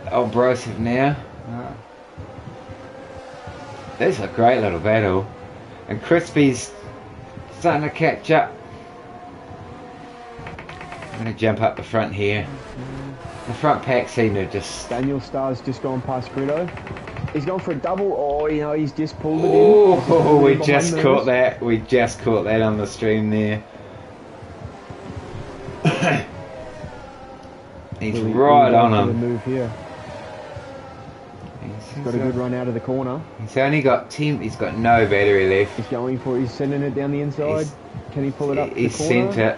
Broseph now. That's a great little battle. And Crispy's starting to catch up. I'm going to jump up the front here. The front pack seem to just... Daniel Starr's just gone past Grido. He's gone for a double. Oh, he's just pulled it in. Oh, we just caught that. We just caught that on the stream there. He's right on him. Move here. He's got a good run out of the corner. He's only got he's got no battery left. He's sending it down the inside. Can he pull it up? He's sent it.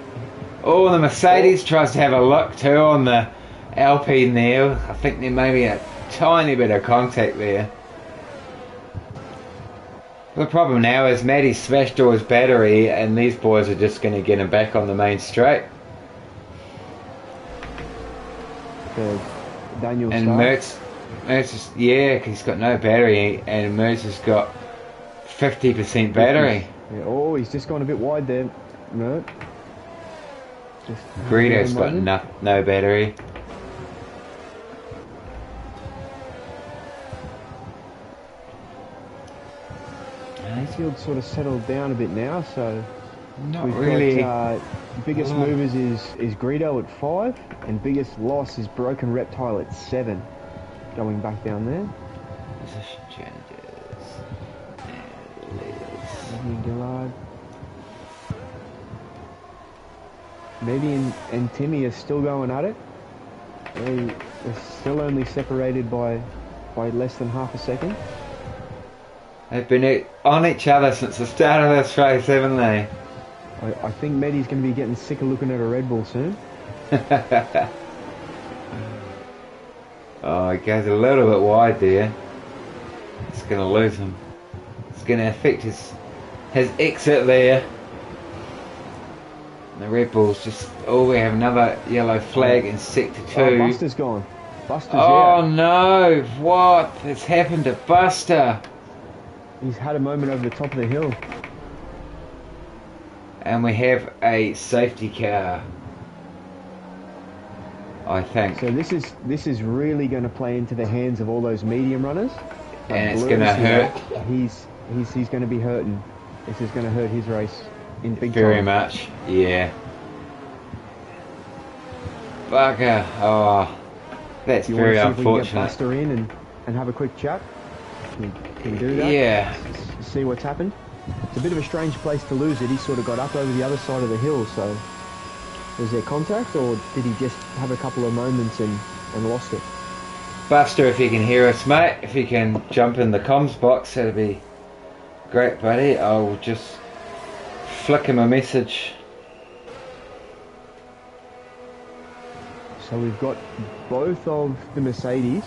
Oh, the Mercedes tries to have a look too on the Alpine there. I think there may be a tiny bit of contact there. The problem now is Maddie smashed all his battery and these boys are just going to get him back on the main straight. Daniel and Mertz is, yeah, cause he's got no battery and Mertz has got 50% battery. Yeah, he's just gone a bit wide there, Mert. Greedo's got no battery. Hayfield's sort of settled down a bit now, so not we've really. Got, biggest movers is Greedo at 5, and biggest loss is Broken Reptile at 7. Going back down there. Position changes. Gillard. Maybe and Timmy are still going at it. They're still only separated by less than half a second. They've been on each other since the start of this race, haven't they? I think Maddie's going to be getting sick of looking at a Red Bull soon. Oh, he goes a little bit wide there. It's going to lose him. It's going to affect his exit there. And the Red Bull's just... Oh, we have another yellow flag in sector 2. Oh, Buster's gone. Buster's out. out. No! What has happened to Buster? He's had a moment over the top of the hill. And we have a safety car, I think. So this is really going to play into the hands of all those medium runners. And it's going to hurt. He's going to be hurting. This is going to hurt his race in big time. Very much, yeah. Bugger. Oh, that's very unfortunate. We can get Buster in and have a quick chat? Can we do that? Yeah. See what's happened? It's a bit of a strange place to lose it. He sort of got up over the other side of the hill, so was there contact or did he just have a couple of moments and lost it? Buster, if you can hear us, mate, if you can jump in the comms box, that'd be great, buddy. I'll just flick him a message. So we've got both of the Mercedes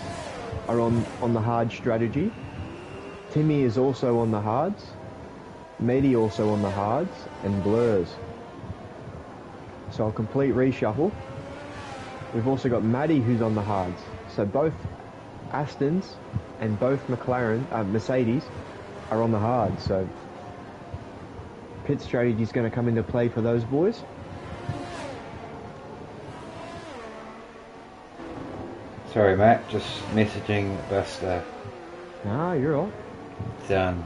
are on the hard strategy. Timmy is also on the hards. Medi also on the hards, and Blurs. So a complete reshuffle. We've also got Maddie who's on the hards. So both Astons and both Mercedes are on the hards. So pit strategy is going to come into play for those boys. Sorry, Matt. Just messaging Buster. Ah, you're all. Done.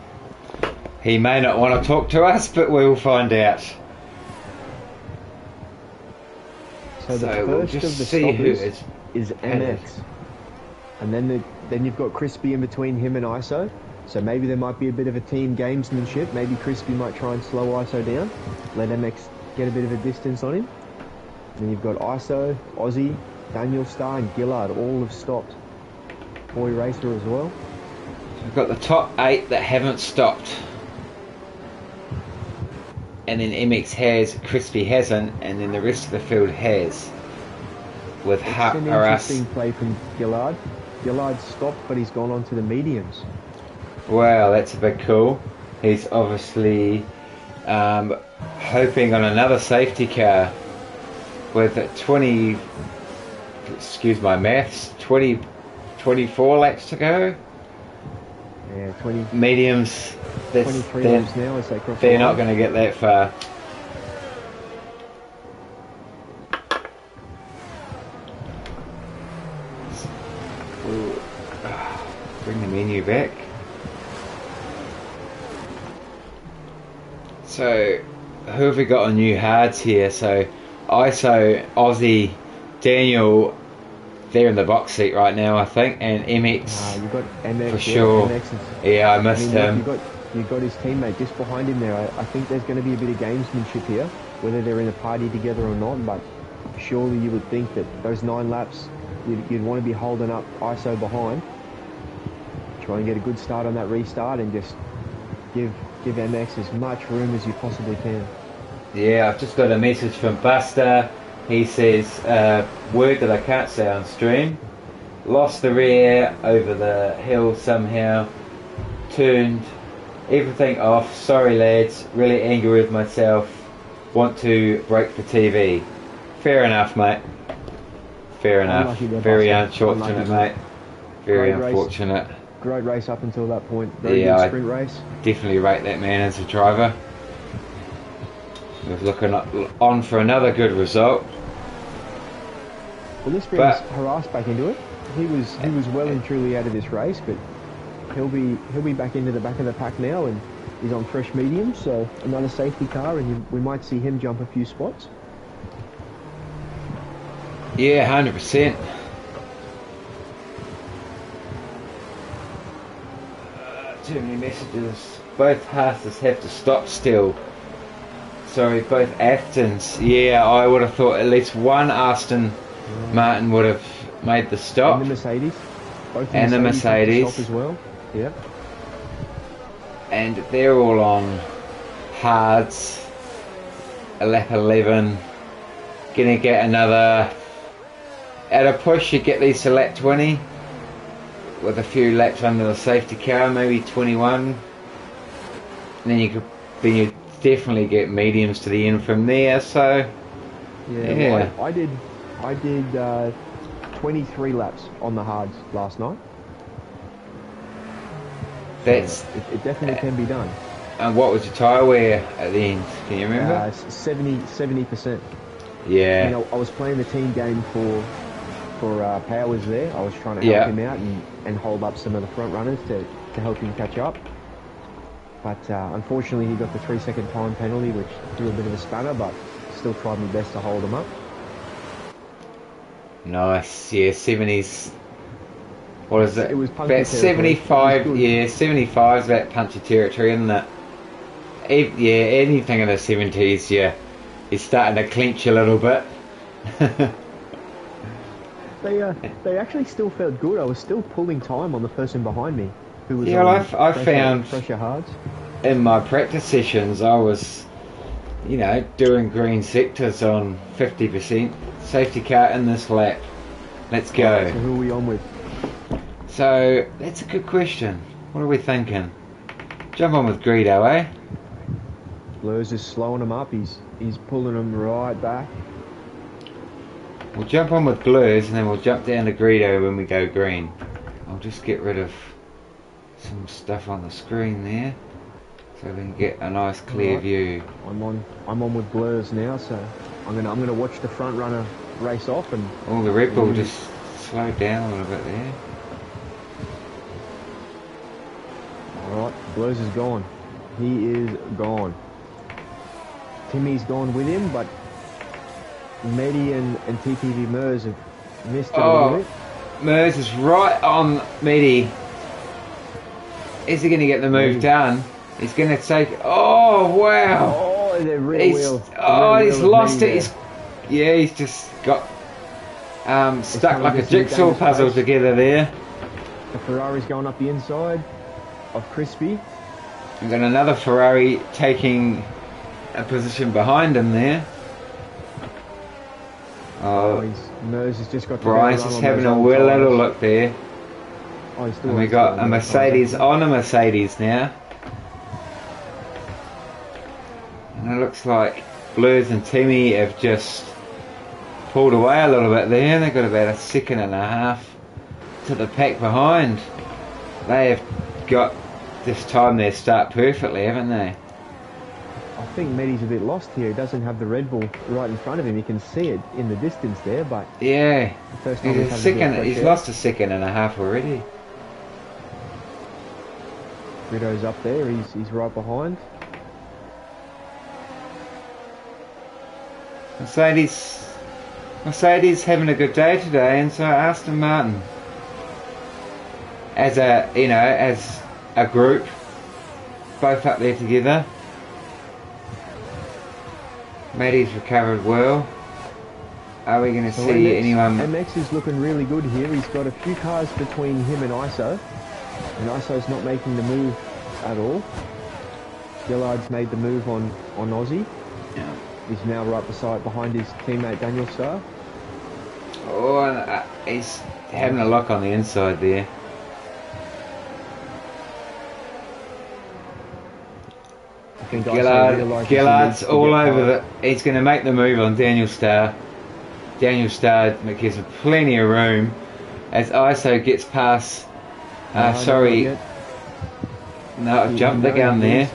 He may not want to talk to us, but we'll find out. So the we'll first just of the see who stoppers is MX. And then you've got Crispy in between him and ISO. So maybe there might be a bit of a team gamesmanship. Maybe Crispy might try and slow ISO down. Let MX get a bit of a distance on him. And then you've got ISO, Aussie, Daniel Starr and Gillard all have stopped. Boy Racer as well. We've got the top 8 that haven't stopped. And then MX has, Crispy hasn't, and then the rest of the field has. With It's an Haras. interesting play from Gillard. Gillard stopped, but he's gone on to the mediums. Wow, that's a bit cool. He's obviously hoping on another safety car with 20, excuse my maths, 24 laps to go. Yeah, 20. Mediums, 23 laps now as they cross the they're line. not going to get that far. We'll bring the menu back. So, who have we got on new hards here? So, ISO, Aussie, Daniel, they're in the box seat right now, I think, and MX. You've got MX for sure. MX is, Yeah, I missed him. You've got his teammate just behind him there. I think there's going to be a bit of gamesmanship here, whether they're in a party together or not. But surely you would think that those 9 laps, you'd want to be holding up ISO behind. Try and get a good start on that restart and just give MX as much room as you possibly can. Yeah, I've just got a message from Buster. He says, word that I can't say on stream. Lost the rear over the hill somehow. Turned everything off. Sorry lads, really angry with myself. Want to break the TV. Fair enough, mate. Fair enough. Very unfortunate, mate. Very unfortunate. Great race up until that point. Very good sprint race. Definitely rate that man as a driver. We're looking on for another good result. Well, this brings Haras back into it. He was well and truly out of this race, but he'll be back into the back of the pack now, and he's on fresh mediums, so another safety car, and we might see him jump a few spots. Yeah, 100%. Too many messages. Both Haas's have to stop still. Sorry, both Aftons. Yeah, I would have thought at least one Aston Martin would have made the stop. And the Mercedes. Both and the Mercedes. Stop as well. Yeah. And they're all on hards. A lap 11. Gonna get another. At a push, you get these to lap 20. With a few laps under the safety car, maybe 21. And then you definitely get mediums to the end from there. So yeah. Well, I did 23 laps on the hards last night. That's it definitely can be done. And what was your tyre wear at the end? Can you remember? 70%. Yeah. You know, I was playing the team game for Powers there. I was trying to help him out and hold up some of the front runners to help him catch up. But unfortunately, he got the 3-second time penalty, which threw a bit of a spanner, but still tried my best to hold him up. Nice. Yeah, 70s. What is it? It was punchy about 75. Yeah, 75 is about punchy territory, isn't it? Yeah, anything in the 70s, yeah, is starting to clench a little bit. They actually still felt good. I was still pulling time on the person behind me, who was I found pressure hards. In my practice sessions, I was, doing green sectors on 50%. Safety car in this lap. Let's go. So who are we on with? So that's a good question. What are we thinking? Jump on with Greedo, eh? Blur's is slowing him up. He's pulling him right back. We'll jump on with Blurs and then we'll jump down to Greedo when we go green. I'll just get rid of some stuff on the screen there so we can get a nice clear view. I'm on with Blurs now, so I'm gonna watch the front runner race off and all the Red Bull just slowed down a little bit there. Alright, Blurs is gone. He is gone. Timmy's gone with him, but Medi and TTV Mers have missed it a little bit. Mers is right on Medi. Is he going to get the move done? He's going to take... Oh, wow. Oh, the rear wheel. He's lost it. He's just got stuck like a jigsaw puzzle together there. The Ferrari's going up the inside of Crispy. We've got another Ferrari taking a position behind him there. Mers has just got. Bryce is having a little look there. And we got a Mercedes on a Mercedes now. And it looks like Blues and Timmy have just pulled away a little bit there. They've got about a second and a half to the pack behind. They have got this time their start perfectly, haven't they? I think Medi's a bit lost here. He doesn't have the Red Bull right in front of him. He can see it in the distance there, but yeah, he's he's lost a second and a half already. Rito's up there. He's right behind. Mercedes having a good day today, and so Aston Martin, as a group, both up there together. Matty's recovered well. Are we going to see anyone? MX is looking really good here. He's got a few cars between him and ISO. And ISO's not making the move at all. Gillard's made the move on Aussie. Yeah. He's now right behind his teammate Daniel Starr. Oh, and he's having a lock on the inside there. Gillard's all over he's going to make the move on Daniel Starr. Daniel Starr gives him plenty of room as ISO gets past. I've jumped the gun there.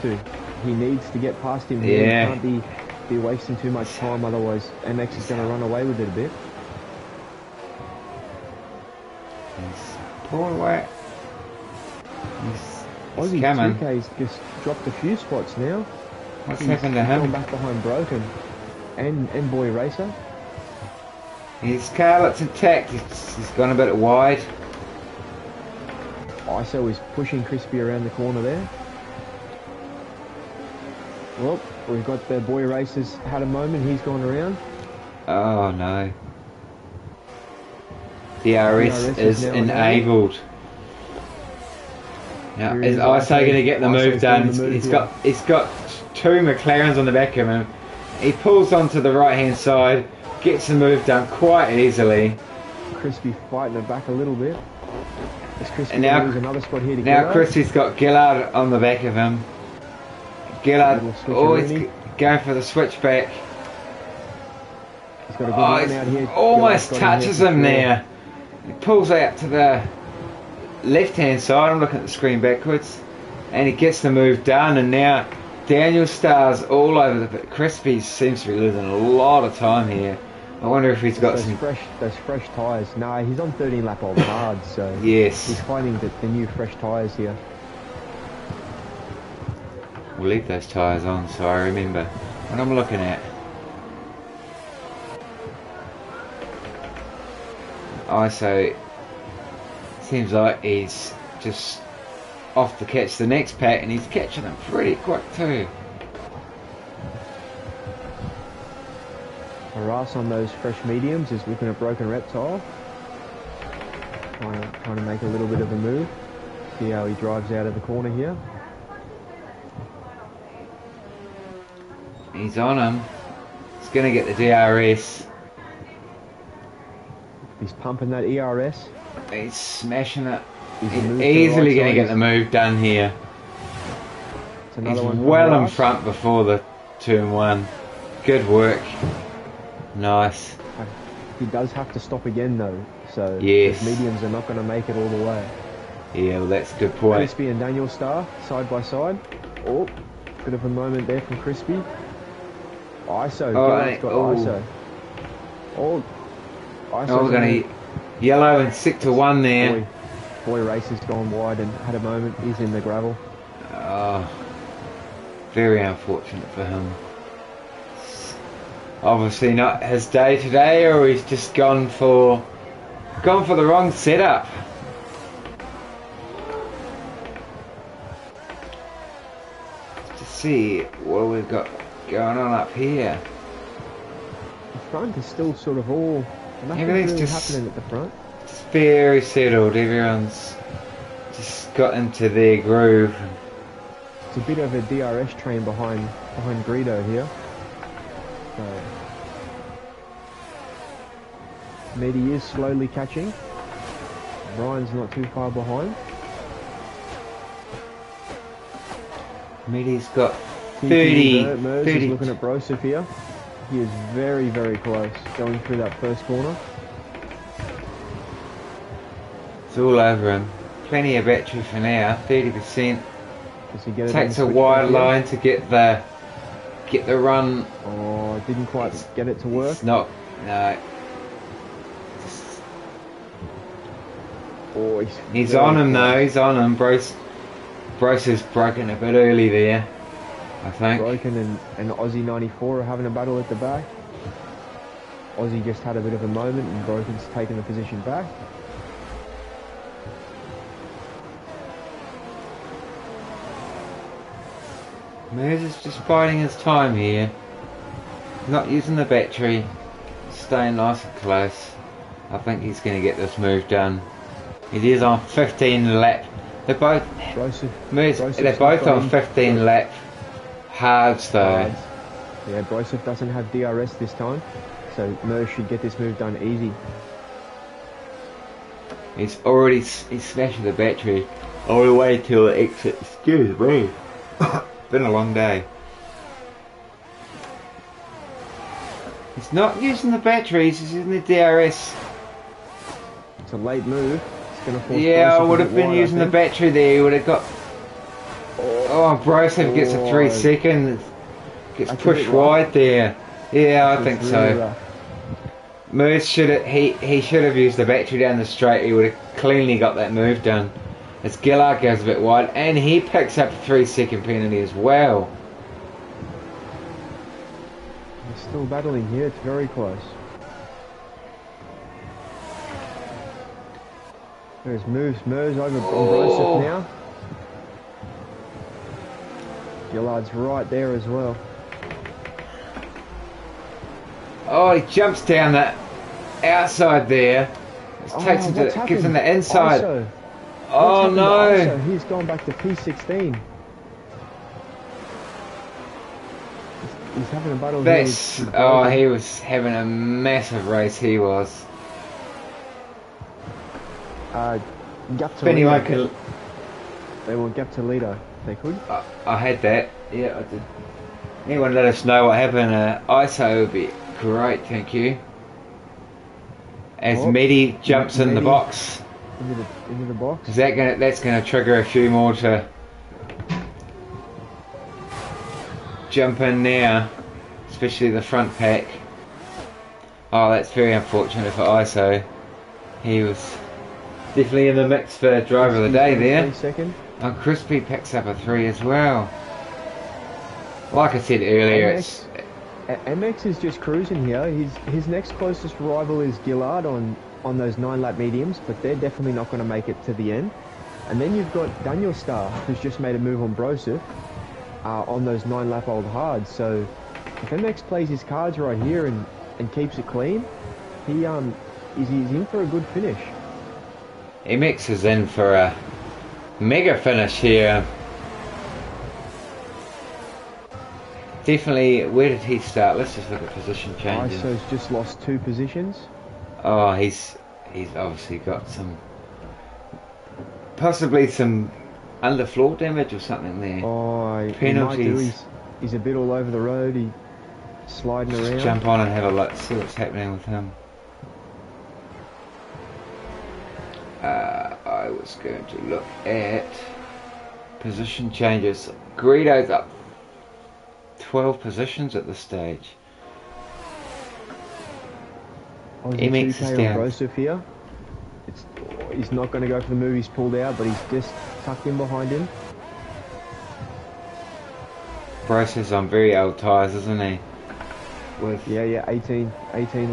He needs to get past him here. Yeah. He can't be wasting too much time, otherwise MX is going to run away with it a bit. He's pulling away. Aussie coming. 2K's just dropped a few spots now. What's happened to him? He's gone back behind Broken and Boy Racer. His car looks intact. He's gone a bit wide. ISO is pushing Crispy around the corner there. Well, we've got the Boy Racers had a moment. He's gone around. Oh no. DRS is enabled. Now, is ISO going to get the move done? He's got two McLarens on the back of him. He pulls onto the right hand side, gets the move done quite easily. Crispy fighting it back a little bit. And now, another spot here to now Crispy's got Gillard on the back of him. Gillard, he's going for the switchback. He's got a good line out here. Almost touches him there. He pulls out to the left hand side. I'm looking at the screen backwards, and he gets the move done. And now Daniel Starr's all over the bit. Crispy seems to be losing a lot of time here. I wonder if he's got those fresh tyres. No, he's on 13 lap old hard, so yes, he's finding the new fresh tyres here. We'll leave those tyres on so I remember what I'm looking at. ISO seems like he's just off to catch the next pack, and he's catching them pretty quick too. Harass on those fresh mediums is looking at Broken Reptile. Trying to make a little bit of a move. See how he drives out of the corner here. He's on him. He's going to get the DRS. He's pumping that ERS. He's smashing it. He's easily going to get the move done here. another He's one. well in front before the turn one. Good work. Nice. He does have to stop again though, so Yes. his mediums are not going to make it all the way. Yeah, well, that's a good point. Crispy and Daniel Star side by side. Oh, bit of a moment there from Crispy. ISO. Gillard's got ISO. Oh, ISO. We're going to yellow and sector one there. Boy, race has gone wide and had a moment. He's in the gravel. Oh, very unfortunate for him. Obviously not his day today, or he's just gone for the wrong setup. To see what we've got going on up here. The front is still sort of all. Nothing's really happening at the front. It's very settled. Everyone's just got into their groove. It's a bit of a DRS train behind Greedo here. So, Medi is slowly catching. Ryan's not too far behind. Medi's got 30. Merz is looking at Broseph here. He is very, very close going through that first corner. It's all over him. Plenty of battery for now. 30%. Takes a wide line to get the run. Oh, didn't quite get it to work. It's not. No. Oh, he's on him though. He's on him. Bryce is broken a bit early there, I think. Broken and Aussie 94 are having a battle at the back. Aussie just had a bit of a moment and Broken's taken the position back. Merz is just biding his time here. Not using the battery. Staying nice and close. I think he's going to get this move done. He is on 15 lap. They're both on 15 lap hards though. Yeah, Broseph doesn't have DRS this time, so Merz should get this move done easy. He's smashing the battery all the way till the exit. Excuse me. Been a long day. He's not using the batteries, he's using the DRS. It's a late move. Yeah, I would have been using the battery there. He would have got. Oh, Broseph gets a 3 second. Gets pushed wide there. Yeah, I think so. Merz should have. He should have used the battery down the straight. He would have cleanly got that move done. As Gillard goes a bit wide, and he picks up a 3 second penalty as well. They're still battling here. It's very close. There's Merz over on Broseph now. Gillard's right there as well. Oh, he jumps down that outside there. Takes him gives him the inside. ISO. Oh no! ISO? He's gone back to P16. He's having a battle here. He was having a massive race. He was. Gap to They want gap to leader. They could. I had that. Yeah, I did. Anyone let us know what happened? ISO would be great, thank you. As Medi jumps in the box. Into the box. That's gonna trigger a few more to jump in now, especially the front pack. Oh, that's very unfortunate for ISO. He was definitely in the mix for driver of the day there. And Crispy picks up a 3 as well. Like I said earlier, MX is just cruising here. His next closest rival is Gillard on those 9 lap mediums, but they're definitely not going to make it to the end. And then you've got Daniel Star, who's just made a move on Broseph on those 9 lap old hards. So if MX plays his cards right here and keeps it clean, he's in for a good finish. MX is in for a mega finish here. Definitely, where did he start? Let's just look at position changes. ISO's just lost 2 positions. Oh, he's obviously got possibly some underfloor damage or something there. Oh, he might do. Penalties. He's a bit all over the road. He's sliding Just around. jump on and have a look, see what's happening with him. I was going to look at position changes. Greedo's up 12 positions at this stage. MX is down. Broseph here. He's not going to go for the move. He's pulled out, but he's just tucked in behind him. Broseph's on very old tyres, isn't he? With 18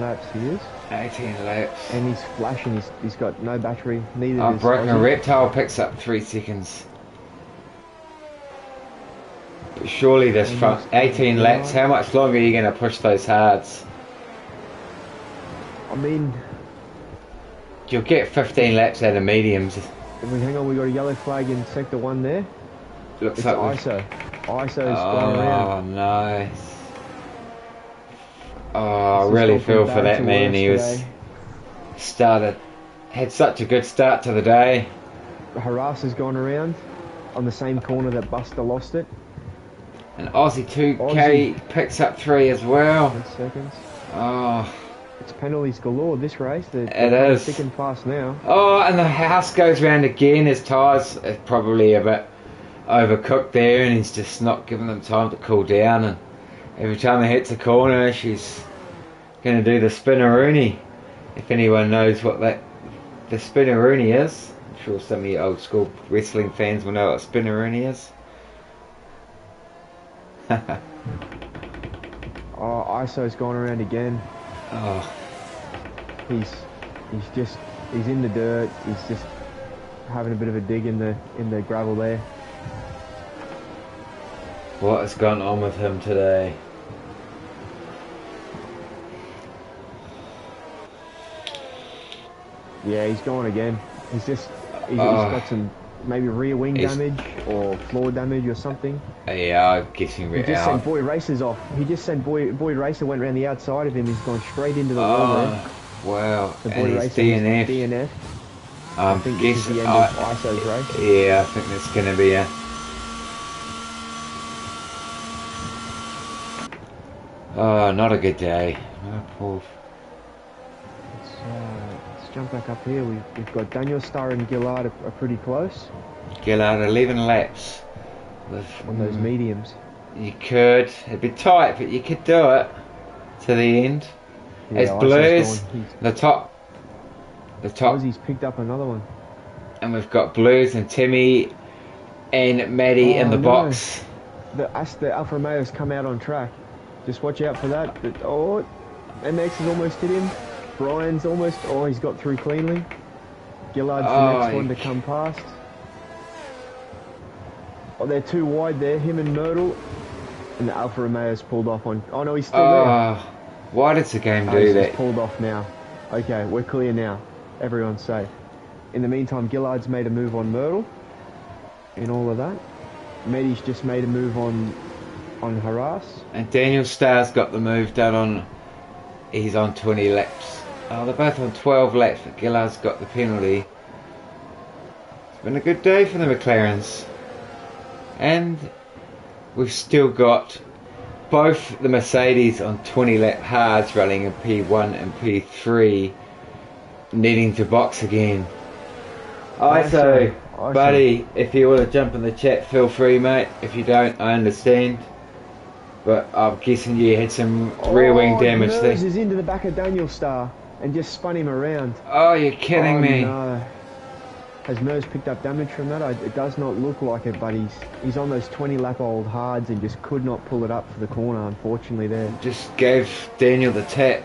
laps he is. 18 laps. And he's flashing. He's got no battery. Neither Oh, does Broken Ozzy. Reptile picks up 3 seconds. But surely this front 18 laps, how much longer are you going to push those hards? I mean, You'll get 15 laps out of mediums. hang on, we got a yellow flag in sector 1 there. Looks It's like ISO. ISO's gone around. Oh, nice. Oh, I really feel for that man. He was had such a good start to the day. Harass has gone around on the same corner that Buster lost it. And Aussie 2K picks up 3 as well. 10 seconds. Oh, It's penalties galore this race. It is. Thick and fast now. oh, and the house goes round again. His tyres are probably a bit overcooked there, and he's just not giving them time to cool down. And every time he hits a corner, she's going to do the spinneroonie. If anyone knows what the spinneroonie is, I'm sure some of you old school wrestling fans will know what spinneroonie is. Oh, ISO's gone around again. Oh, He's in the dirt. He's just having a bit of a dig in the gravel there. what has gone on with him today? Yeah, he's gone again. He's got some maybe rear wing damage or floor damage or something. Yeah, I'm guessing He just sent Boy Racers off. He just sent Boy Racer went around the outside of him. He's gone straight into the wall there. Wow. The And Boy he's Racer DNF. DNF. I I think this is the end of ISO's race. Yeah, I think that's going to be a... Oh, not a good day. Oh, poor... Let's jump back up here. We've got Daniel Starr and Gillard are pretty close Gillard, 11 laps. With, on those mediums. You could. It'd be tight, but you could do it to the end. Yeah, As ISO's Blues, gone. the top, Ozzy's picked up another one. and we've got Blues and Timmy and Maddie in the no. box. The Alfa Romeo's come out on track. Just watch out for that. MX has almost hit him. Brian's almost... Oh, he's got through cleanly. Gillard's the next one to come past. Oh, they're too wide there. Him and Myrtle. And the Alfa Romeo's pulled off on... Oh, no, he's still there. Why does the game do He's that? pulled off now. Okay, we're clear now. Everyone's safe. In the meantime, Gillard's made a move on Myrtle. And all of that. Medi's just made a move on Harass. And Daniel Starr's got the move done on... He's on 20 laps. Oh, they're both on 12 laps, but Gillard's got the penalty. It's been a good day for the McLarens. And we've still got both the Mercedes on 20 lap hards running in P1 and P3 needing to box again. ISO, buddy, if you want to jump in the chat, feel free, mate. If you don't, I understand. But I'm guessing you had some rear wing damage there. Mers is into the back of Daniel Starr and just spun him around. Oh, you're kidding me. No. Has Mers picked up damage from that? It does not look like it, but he's on those 20 lap old hards and just could not pull it up for the corner, unfortunately there. Just gave Daniel the tap.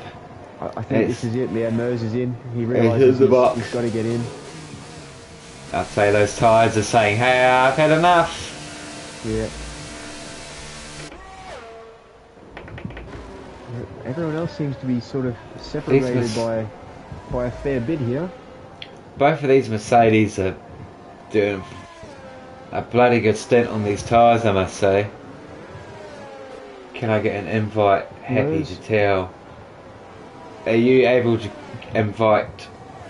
I think this is it. Yeah, Mers is in. He realises he's got to get in. I'd say those tyres are saying, hey, I've had enough. Yeah. Everyone else seems to be sort of separated by a fair bit here. Both of these Mercedes are doing a bloody good stint on these tyres, I must say. Can I get an invite? Happy to tell. Are you able to invite?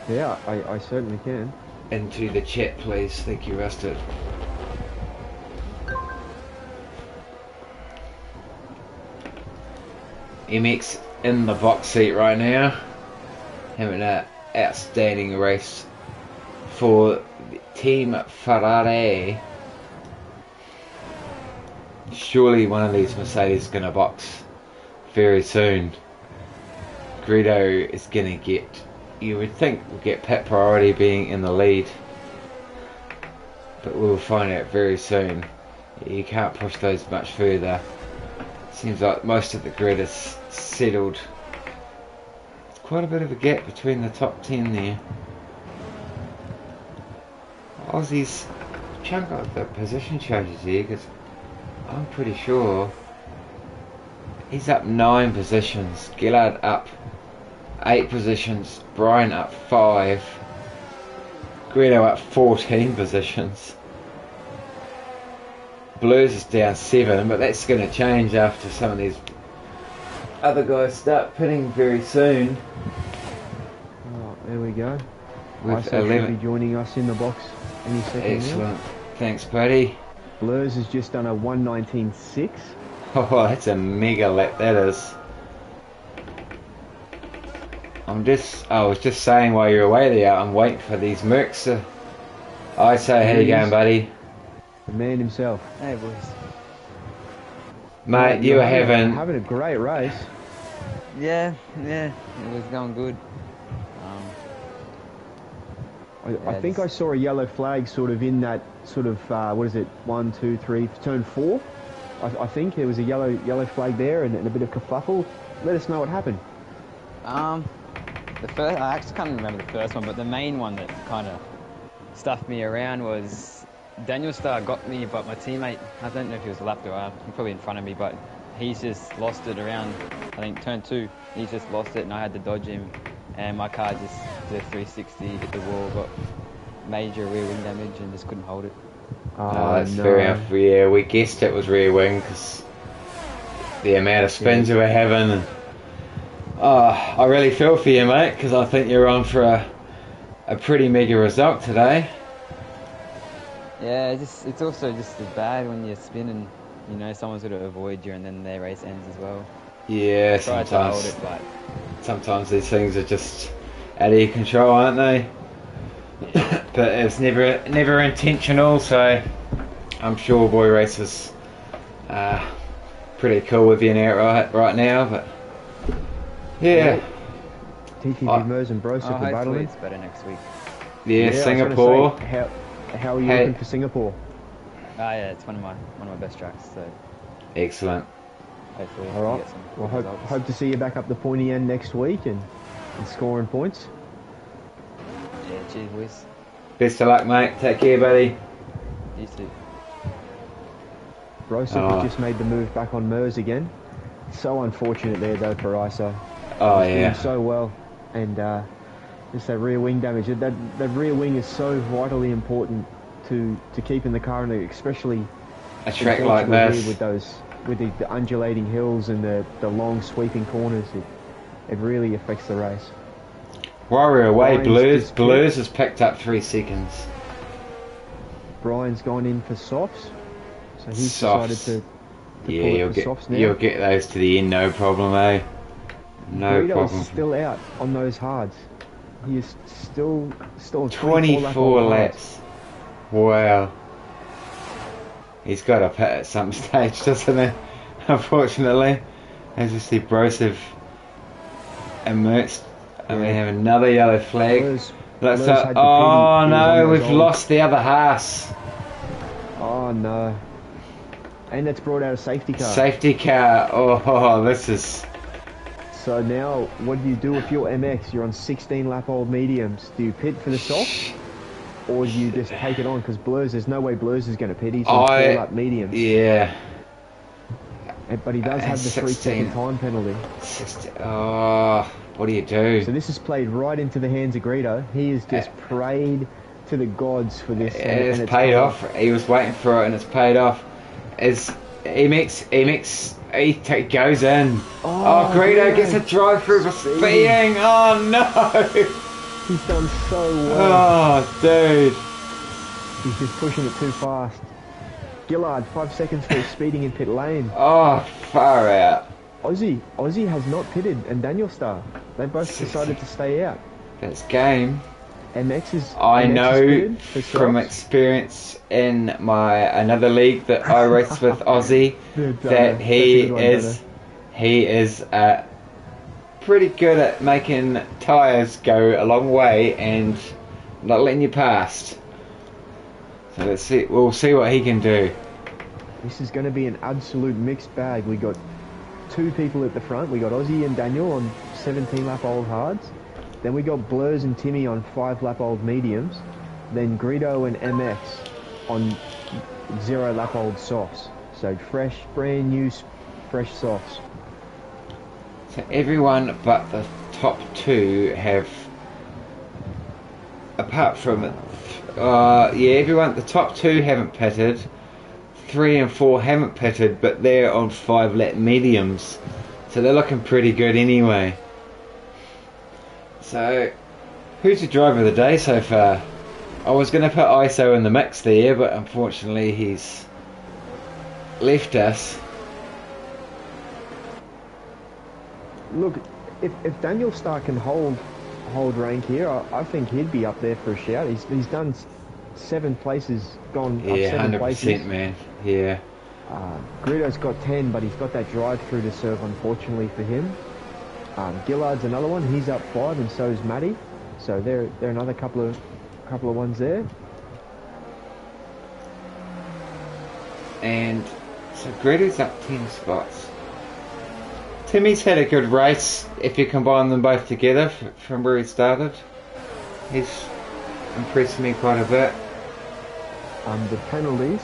Yeah, I certainly can. Into the chat, please. Thank you, Rusted. MX in the box seat right now, having an outstanding race for Team Ferrari. Surely one of these Mercedes is going to box very soon. Greedo is going to get, you would think, will get pit priority being in the lead, but we'll find out very soon. You can't push those much further. Seems like most of the grid is settled. There's quite a bit of a gap between the top 10 there. Aussie's chunk of the position changes here, because I'm pretty sure he's up 9 positions. Gillard up 8 positions. Brian up 5. Greedo up 14 positions. Blues is down 7, but that's going to change after some of these other guys start pitting very soon. Oh, there we go. With Iso 11. should be joining us in the box any second now. Excellent. Thanks, buddy. Blurs has just done a 1:19.6. Oh, that's a mega lap, that is. I was just saying while you're away there, I'm waiting for these Mercs to... Iso, how you going, buddy? The man himself. Hey boys. Mate, you were having a great race. Yeah, it was going good. I think I saw a yellow flag sort of in that sort of, what is it, 1, 2, 3, turn 4. I think there was a yellow flag there and a bit of kerfuffle. Let us know what happened. The first, I actually can't remember the first one, but the main one that kind of stuffed me around was Daniel Starr got me, but my teammate, I don't know if he was left or right, he's probably in front of me, but he's just lost it around, I think, turn 2. He's just lost it and I had to dodge him, and my car just did a 360, hit the wall, got major rear wing damage and just couldn't hold it. Oh, that's fair enough. Yeah, we guessed it was rear wing because the amount of spins you were having. And, I really feel for you, mate, because I think you're on for a pretty mega result today. Yeah, it's also just as bad when you spin and, you know, someone's got to avoid you and then their race ends as well. Yeah, Try to hold it, but sometimes these things are just out of your control, aren't they? But it's never intentional, so I'm sure Boy Racer's pretty cool with you out right now, but yeah. TTV Mers and Brosip are battling. It's better next week. Yeah, Singapore. Say, how are you looking for Singapore? Yeah, it's one of my best tracks, so excellent. hopefully All right. get some Well, results. hope to see you back up the pointy end next week and scoring points. Yeah, cheers, boys. Best of luck, mate. Take care, buddy. You too. Brosip has just made the move back on Mers again. So unfortunate there though for Iso. Oh, He's yeah. doing so well, and just that rear wing damage. That rear wing is so vitally important to keep in the car, and especially A track like this. With the undulating hills and the long sweeping corners. It really affects the race. While we're away, Brian's Blues has picked up 3 seconds. Brian's gone in for softs, so he's Softs. decided to Yeah, pull you'll it for get softs now. you'll get those to the end, no problem, eh? No Guido problem. is still out on those hards. He is still 24 laps. Wow. He's got to pit at some stage, doesn't he? Unfortunately. As you see, Brosip immersed. And we have another yellow flag. Blurs Looks had like, the oh pity. He was on no, those we've old- lost the other Haas. Oh no. And that's brought out a safety car. Safety car. Oh, this is... So now, what do you do if you're MX? You're on 16 lap old mediums. Do you pit for the soft? Or do you just take it on? Because there's no way Blurs is going to pit. He's on 4 lap mediums. Yeah. But he does have the 3-second time penalty. Oh, what do you do? So this is played right into the hands of Greedo. He has just prayed to the gods for this. It's paid off. He was waiting for it and it's paid off. As MX he goes in. Oh, Greedo gets a drive through for speeding. Oh no! He's done so well. Oh, dude. He's just pushing it too fast. Gillard, 5 seconds for speeding in pit lane. Oh, far out. Aussie has not pitted, and Daniel Starr. They both decided to stay out. That's game. MX is. I MX know is pitted for from softs. experience in my another league that I race with Aussie Dude, that That's a good one, he is pretty good at making tyres go a long way and not letting you past. So let's see. We'll see what he can do. This is going to be an absolute mixed bag. We got two people at the front. We got Aussie and Daniel on 17-lap-old hards. Then we got Blurs and Timmy on 5-lap-old mediums. Then Greedo and MX on 0-lap-old softs. So fresh, brand new, fresh softs. So everyone but the top two have, apart from, everyone, the top two haven't pitted. 3 and 4 haven't pitted, but they're on 5-lap mediums. So they're looking pretty good anyway. So, who's the driver of the day so far? I was going to put ISO in the mix there, but unfortunately he's left us. Look, if Daniel Starr can hold rank here, I think he'd be up there for a shout. He's done 7 places, gone up 7 places. 100%, man. Yeah. Greedo's got 10, but he's got that drive through to serve, unfortunately for him. Gillard's another one. He's up 5, and so is Matty. So they're another couple of ones there. And so Greedo's up 10 spots. Timmy's had a good race if you combine them both together from where he started. He's impressed me quite a bit. The penalties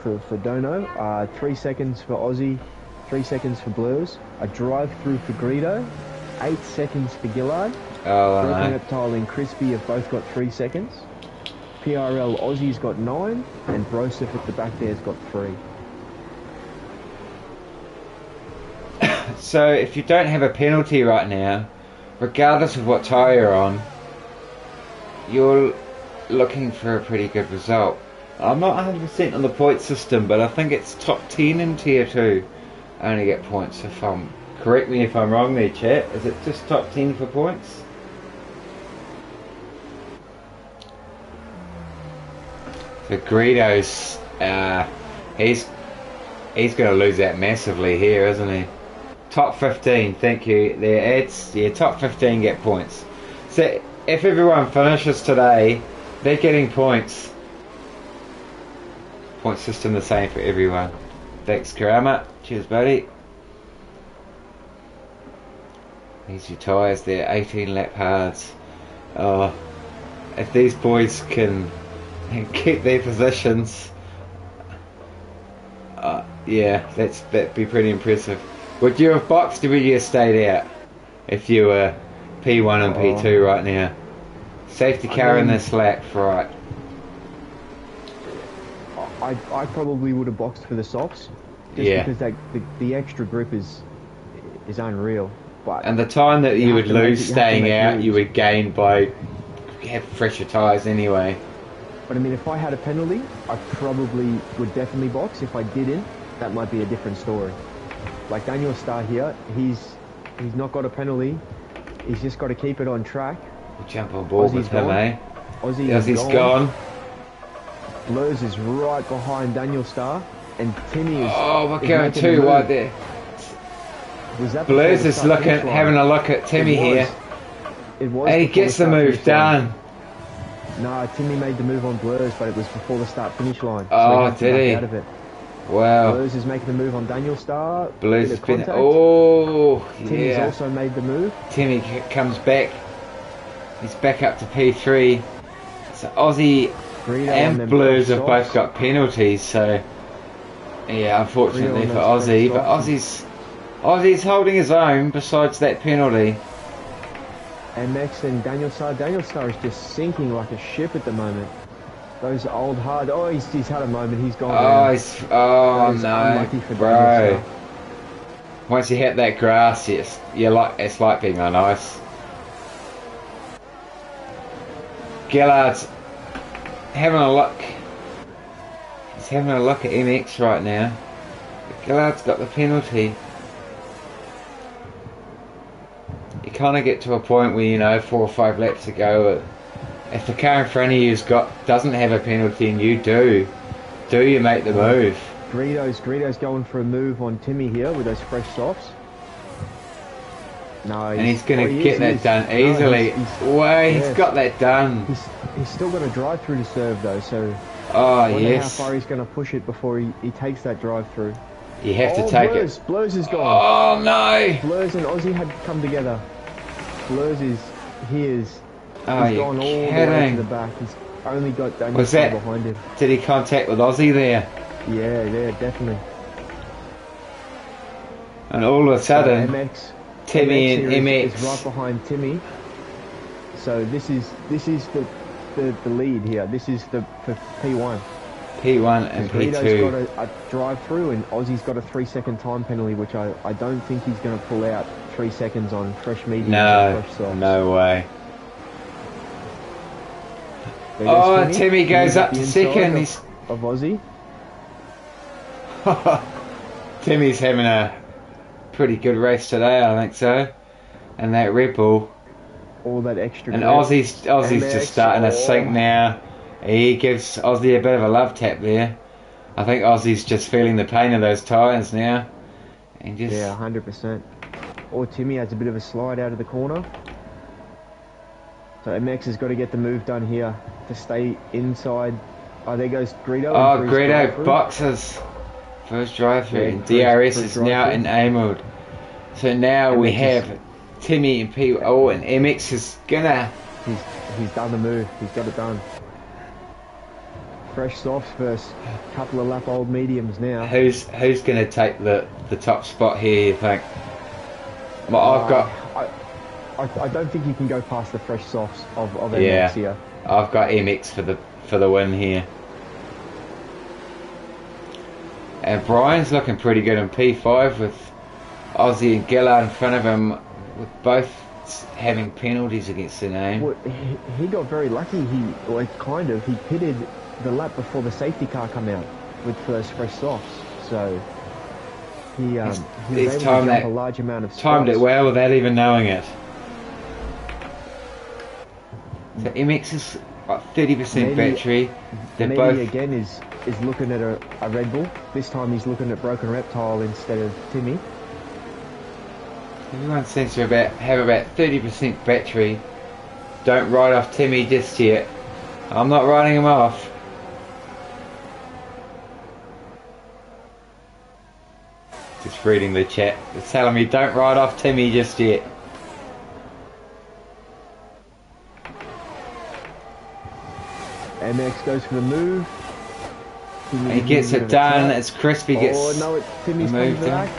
for Dono are 3 seconds for Aussie, 3 seconds for Blurs, a drive through for Greedo, 8 seconds for Gillard. Oh, Broken I know. Reptile and Crispy have both got 3 seconds. PRL Aussie's got 9, and Broseph at the back there's got 3. So if you don't have a penalty right now, regardless of what tyre you're on, you're looking for a pretty good result. I'm not 100% on the point system, but I think it's top 10 in tier 2 only get points. Correct me if I'm wrong there, chat. Is it just top 10 for points? So Greedo's he's going to lose that massively here, isn't he? Top 15, thank you. There, top 15 get points. So if everyone finishes today, they're getting points. Point system the same for everyone. Thanks, Karama. Cheers, buddy. Here's your tyres there, 18 lap hards. Oh, if these boys can keep their positions, that'd be pretty impressive. Would you have boxed or would you have stayed out if you were P1 and P2 right now? Safety car in this lap, right? I probably would have boxed for the softs, just because the extra grip is unreal. But and the time that you would lose staying out, you would gain by have fresher tyres anyway. But I mean, if I had a penalty, I probably would definitely box. If I didn't, that might be a different story. Like Daniel Starr here, he's not got a penalty. He's just got to keep it on track. We'll jump on board with him, eh? Aussie's gone. Blurs is right behind Daniel Starr, and Timmy is. Oh, we're going too wide there. Blurs is having a look at Timmy here. It was. And he gets the move done. No, Timmy made the move on Blurs, but it was before the start-finish line. Oh, so did he? out of it. Wow. Blurs is making the move on Daniel Starr. Blurs has been. Oh, Timmy's also made the move. Timmy comes back. He's back up to P3. So Aussie and Blurs have both got penalties. So yeah, unfortunately for Aussie, but Aussie's holding his own. Besides that penalty. MX and Daniel Starr. Daniel Starr is just sinking like a ship at the moment. Those old hard. Oh, he's had a moment. He's gone. Oh no, bro! Once you hit that grass, it's like being on ice. Gillard's having a look. He's having a look at MX right now. Gillard's got the penalty. kind of get to a point where, you know, 4 or 5 laps to go, if the car in front of you's doesn't have a penalty and you do you make the move? Greedo's going for a move on Timmy here with those fresh softs. No, And he's going to get that done easily. He's got that done. He's still got a drive through to serve though, so oh I wonder yes. how far he's going to push it before he takes that drive through. You have to take it. Blurs is gone. Oh no! Blurs and Aussie had come together. Blurs is he's Oh, gone all the way to the back. He's only got Daniel behind him. Did he contact with Aussie there? Yeah, definitely. And all of a sudden, Timmy MX and MX is right behind Timmy. So this is the lead here. This is for P1. P1 and Greedo's P2. got a drive through, and Aussie's got a 3-second time penalty, which I don't think he's going to pull out 3 seconds on fresh mediums and fresh softs. No way. Oh, Timmy goes up to second. Of Aussie. Timmy's having a pretty good race today, I think so. And that Red Bull. All that extra. And Aussie's just starting to sink now. He gives Aussie a bit of a love tap there. I think Aussie's just feeling the pain of those tyres now. And just... Yeah, 100%. Or Timmy has a bit of a slide out of the corner. So MX has got to get the move done here to stay inside. Oh, there goes Greedo. Oh, Greedo boxes. First drive-through. Yeah, DRS is now enabled. So now we have Timmy and P. Oh, and MX is gonna... He's done the move. He's got it done. Fresh softs first. Couple of lap old mediums now. Who's gonna take the top spot here, you think? Well, I've got... I don't think you can go past the fresh softs of MX here. I've got MX for the win here. And Brian's looking pretty good in P5 with Aussie and Gillard in front of him, with both having penalties against their name. Well, he got very lucky. He pitted the lap before the safety car come out with those fresh softs. So he was able to jump a large amount of spots. Timed it well without even knowing it. So MX is about 30% battery. They're both again is looking at a Red Bull. This time he's looking at Broken Reptile instead of Timmy. Everyone seems to have about 30% battery. Don't write off Timmy just yet. I'm not writing him off. Just reading the chat. It's telling me don't write off Timmy just yet. MX goes for the move. He gets it done. It's Crispy gets Timmy's coming back.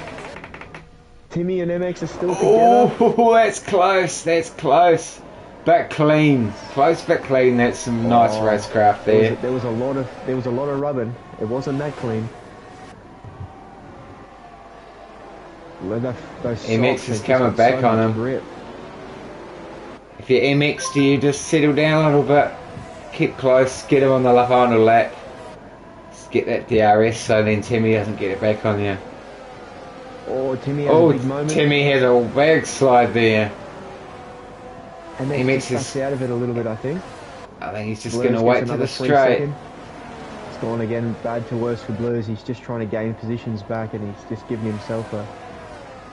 Timmy and MX are still together. Oh, that's close. That's close. But clean. Close but clean. That's some nice racecraft there. There was a lot of rubbing. It wasn't that clean. MX is coming back on him. Grip. If you're MX, do you just settle down a little bit? Keep close, get him on the final lap. Just get that DRS so then Timmy doesn't get it back on you. Oh, Timmy has a big moment. Timmy has a big slide there. And then he backs out of it a little bit, I think. I think he's just going to wait to the straight. It's gone again, bad to worse for Blues. He's just trying to gain positions back and he's just giving himself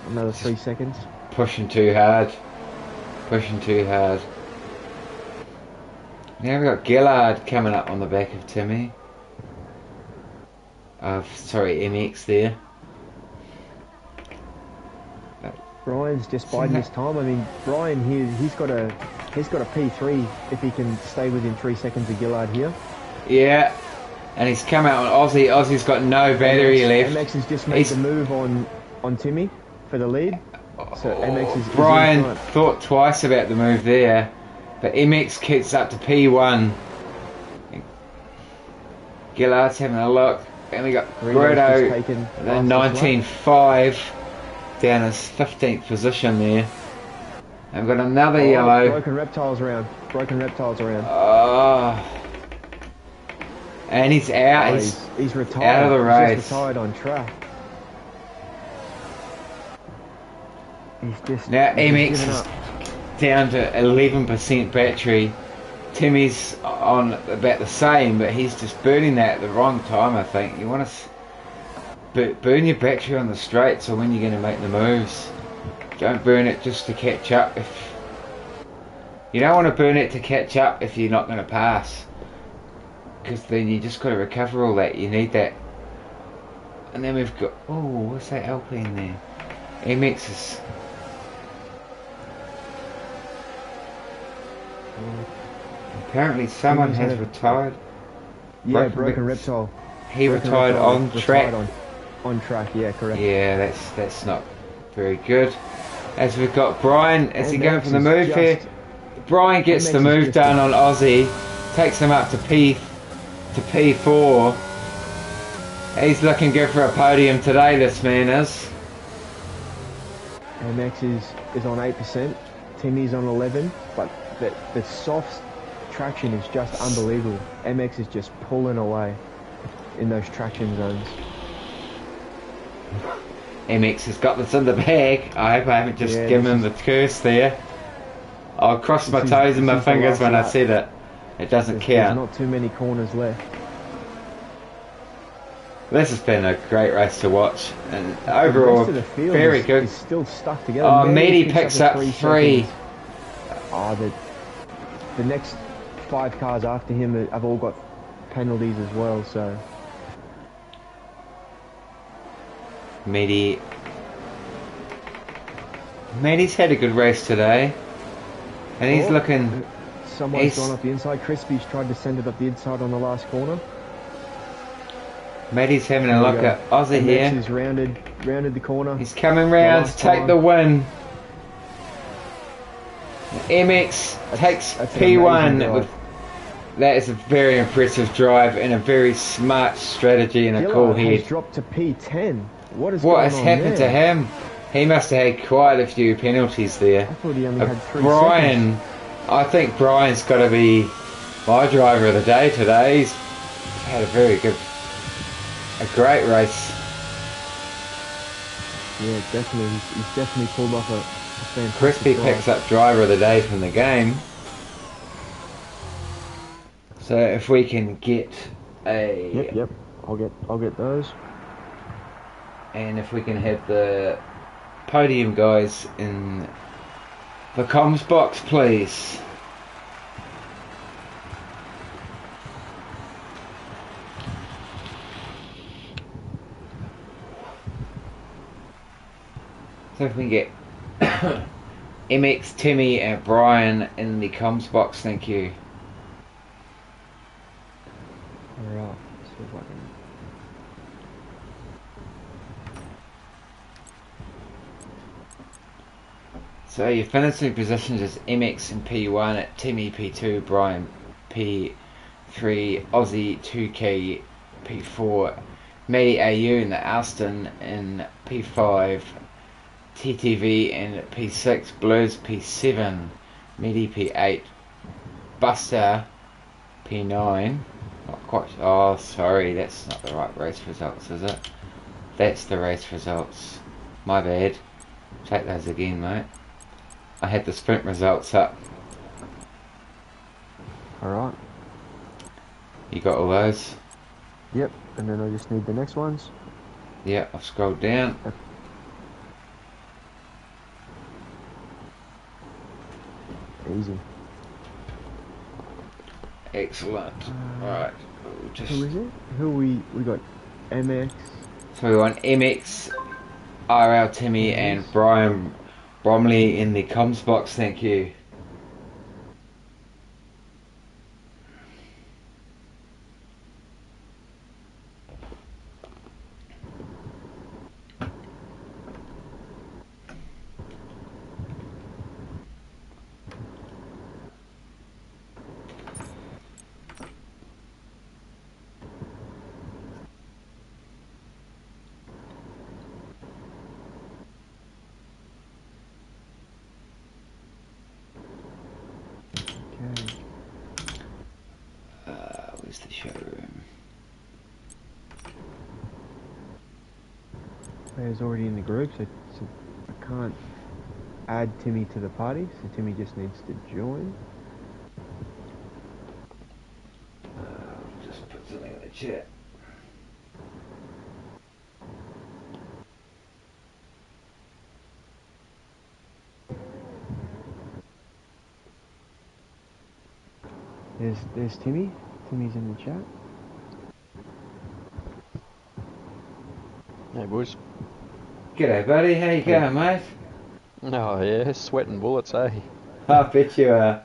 another 3 seconds. Pushing too hard. Pushing too hard. Now we've got Gillard coming up on the back of Timmy. Sorry, MX there. Brian's just biding his time. I mean, Brian he's got a P3 if he can stay within 3 seconds of Gillard here. Yeah, and he's come out on Aussie. Aussie's got no battery left. MX has just made the move on Timmy for the lead. So MX is Brian thought twice about the move there. But MX kicks up to P1. Gillard's having a look. And we got Greedo in 19.5 down his 15th position there. And we've got another yellow. Broken Reptiles around. And he's out. He's retired. Out of the race. He's just retired on track. He's just now MX is down to 11% battery. Timmy's on about the same, but he's just burning that at the wrong time, I think. You want to burn your battery on the straights or when you're going to make the moves. Don't burn it just to catch up. You don't want to burn it to catch up if you're not going to pass. Because then you just got to recover all that. You need that. And then we've got... Oh, what's that Alpine there? MX is... Apparently someone has retired. Yeah, Broken Reptile. He retired on track. On track, yeah, correct. Yeah, that's not very good. As we've got Brian, as he going for the move here. Brian gets the move done on Aussie, takes him up to P4. He's looking good for a podium today, this man is. MX is on 8%, Timmy's on 11, but the soft traction is just unbelievable. MX is just pulling away in those traction zones. MX has got this in the bag. I hope I haven't just given him the curse there. I'll cross my toes and my fingers when I said it. It doesn't count. There's not too many corners left. This has been a great race to watch, and overall very good. Is still stuck together. Oh, Meaty picks up 3. Oh, the next 5 cars after him have all got penalties as well, so... Meaty's had a good race today, and he's looking... Someone's gone up the inside. Crispy's tried to send it up the inside on the last corner. Meaty's having a look at Aussie here. He's rounded the corner. He's coming round to take the win. MX takes P1. That is a very impressive drive and a very smart strategy and a cool head. He's dropped to P10. What has happened to him? He must have had quite a few penalties there. I thought he only had 3 Brian, seconds. I think Brian's got to be my driver of the day today. He's had a great race. Yeah, definitely. He's definitely pulled off a fantastic Crispy drive. picks up driver of the day from the game. So if we can get a... Yep. I'll get those. And if we can have the podium guys in the comms box, please. So if we can get MX, Timmy and Brian in the comms box, thank you. Alright, see if I can... So your finishing positions is MX in P1, at Timmy P2, Brian P3, Aussie 2K P4, Matty AU in the Alston in P5, TTV in P6, Blues P7, Matty P8, Buster P9. Not quite. Oh, sorry, that's not the right race results, is it? That's the race results. My bad. Take those again, mate. I had the sprint results up. Alright. You got all those? Yep, and then I just need the next ones. Yeah, I've scrolled down. Easy. Excellent. Alright. Who is it? We got MX. So we want MX, IRL Timmy and Brian Bromley in the comms box, thank you. Where's the showroom? Player's already in the group, so I can't add Timmy to the party, so Timmy just needs to join. Just put something in the chat. There's Timmy. Timmy's in the chat. Hey, boys. G'day, buddy. How you going, mate? Oh, yeah, sweating bullets, eh? I bet you are.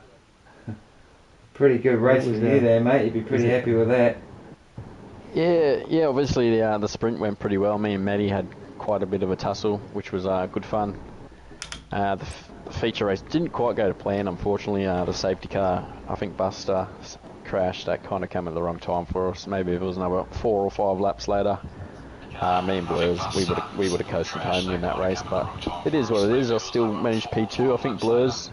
Pretty good race was for you there, mate. You'd be pretty happy with that. Yeah, obviously the sprint went pretty well. Me and Maddie had quite a bit of a tussle, which was good fun. The feature race didn't quite go to plan, unfortunately. The safety car, I think Buster crashed. That kind of came at the wrong time for us. Maybe if it was another 4 or 5 laps later, me and Blurs, we would have coasted home in that race. But it is what it is. I still managed P2. I think Blurs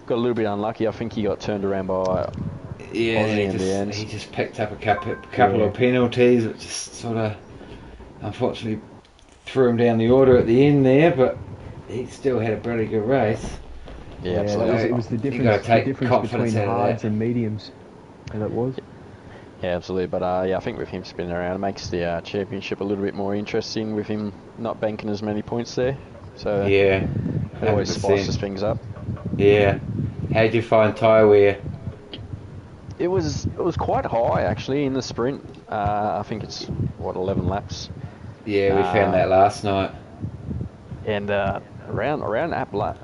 got a little bit unlucky. I think he got turned around by Aussie in the end. He just picked up a couple of penalties, which just sort of unfortunately threw him down the order at the end there, but he still had a pretty good race. Yeah, absolutely. It was the difference, You got to take the difference confidence between out of hards that. and mediums, and it was. Yeah, absolutely. But yeah, I think with him spinning around, it makes the championship a little bit more interesting with him not banking as many points there. So Yeah, it always 100%. spices things up. Yeah. How'd you find tyre wear? It was quite high actually in the sprint. I think it's 11 laps. Yeah, we found that last night. And around lap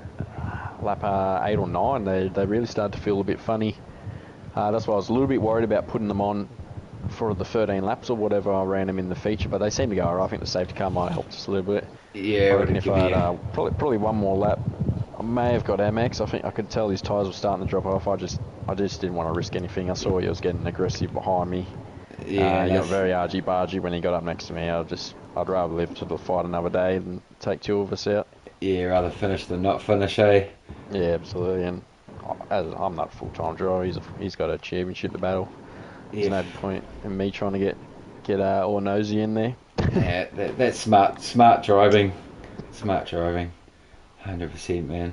8 or 9, they really started to feel a bit funny. That's why I was a little bit worried about putting them on for the 13 laps or whatever. I ran them in the feature, but they seemed to go alright. I think the safety car might have helped us a little bit. Yeah, I reckon if I had probably one more lap, I may have got MX. I think I could tell his tyres were starting to drop off. I just didn't want to risk anything. I saw he was getting aggressive behind me. Yeah, he got very argy-bargy when he got up next to me. I'd rather live to the fight another day than take 2 of us out. Yeah, rather finish than not finish, eh? Yeah, absolutely. And as I'm not a full-time driver, he's got a championship to battle. There's no point in me trying to get all nosy in there. Yeah, that's smart driving. Smart driving. 100%, man.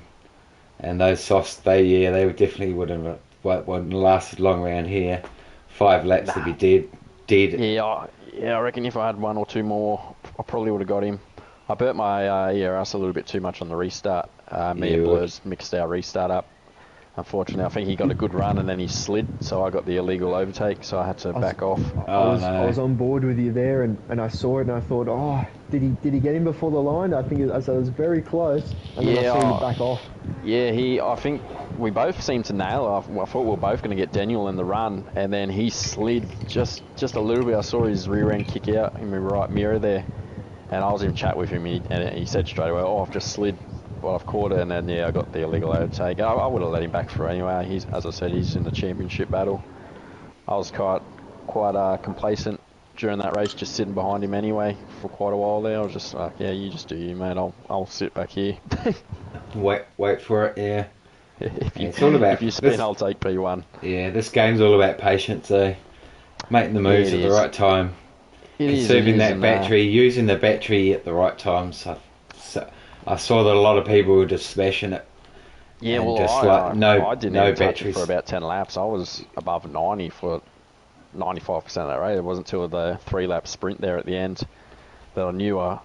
And those softs, they definitely wouldn't lasted long around here. 5 laps to be dead. Yeah, I reckon if I had 1 or 2 more, I probably would have got him. I burnt my ERS a little bit too much on the restart. Me and Blurs mixed our restart up. Unfortunately, I think he got a good run and then he slid, so I got the illegal overtake, so I had to back off. I was on board with you there, and I saw it, and I thought, oh, did he get him before the line? I think it was very close, and then I saw him back off. Yeah, I think we both seemed to nail it. I thought we were both going to get Daniel in the run, and then he slid just a little bit. I saw his rear end kick out in my right mirror there, and I was in chat with him, and he said straight away, oh, I've just slid. Well, I've caught it, and then I got the illegal overtake. I would have let him back through anyway. As I said, he's in the championship battle. I was quite complacent during that race, just sitting behind him anyway for quite a while there. I was just like, yeah, you just do you, mate. I'll sit back here. Wait for it, yeah. It's all about. If you spin, I'll take P1. Yeah, this game's all about patience, eh? Making the moves at the right time. Consuming that battery, using the battery at the right time. So I saw that a lot of people were just smashing it. Yeah, well, I didn't even touch it for about 10 laps. I was above 90 for 95% of that race. It wasn't until the 3-lap sprint there at the end that I knew I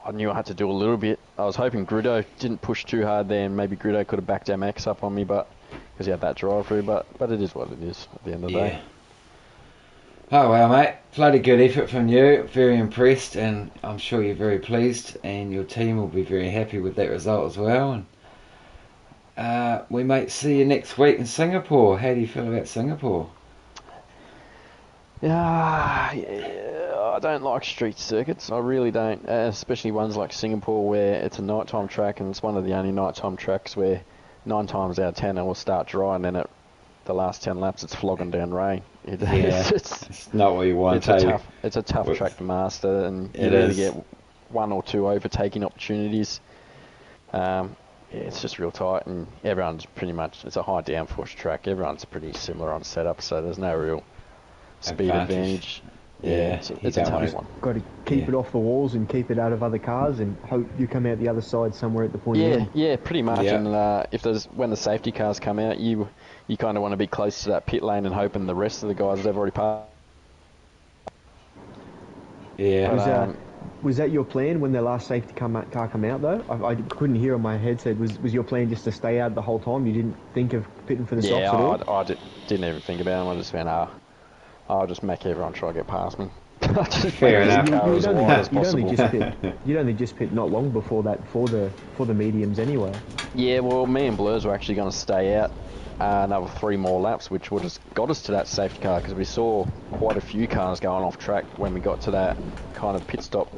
had to do a little bit. I was hoping Grudo didn't push too hard there, and maybe Grudo could have backed MX up on me, but because he had that drive through. But it is what it is at the end of the day. Oh well, mate, bloody good effort from you. Very impressed, and I'm sure you're very pleased, and your team will be very happy with that result as well. And we might see you next week in Singapore. How do you feel about Singapore? Yeah, I don't like street circuits. I really don't, especially ones like Singapore where it's a nighttime track, and it's one of the only nighttime tracks where 9 times out of 10 it will start dry, and then the last 10 laps it's flogging down rain. It's not what you want. It's a tough track to master, and you really get 1 or 2 overtaking opportunities. It's just real tight, and everyone's pretty much, it's a high downforce track. Everyone's pretty similar on setup, so there's no real speed advantage. Yeah, it's you a don't want tough it. one. Got to keep Yeah. it off the walls and keep it out of other cars and hope you come out the other side somewhere at the pointy Yeah, end. yeah, pretty much. Yeah. And when the safety cars come out, you kind of want to be close to that pit lane and hoping the rest of the guys have already passed. Yeah. But, Was that your plan when the last safety car come out though? I couldn't hear on my headset. Was your plan just to stay out the whole time? You didn't think of pitting for the softs yeah, at all? I didn't even think about it. I just went, I'll just make everyone try to get past me. Just Fair make enough. the car as wide as possible. You'd only just pit not long before that for the mediums anyway. Yeah, well, me and Blurs were actually going to stay out another 3 more laps, which would have got us to that safety car, because we saw quite a few cars going off track when we got to that kind of pit stop.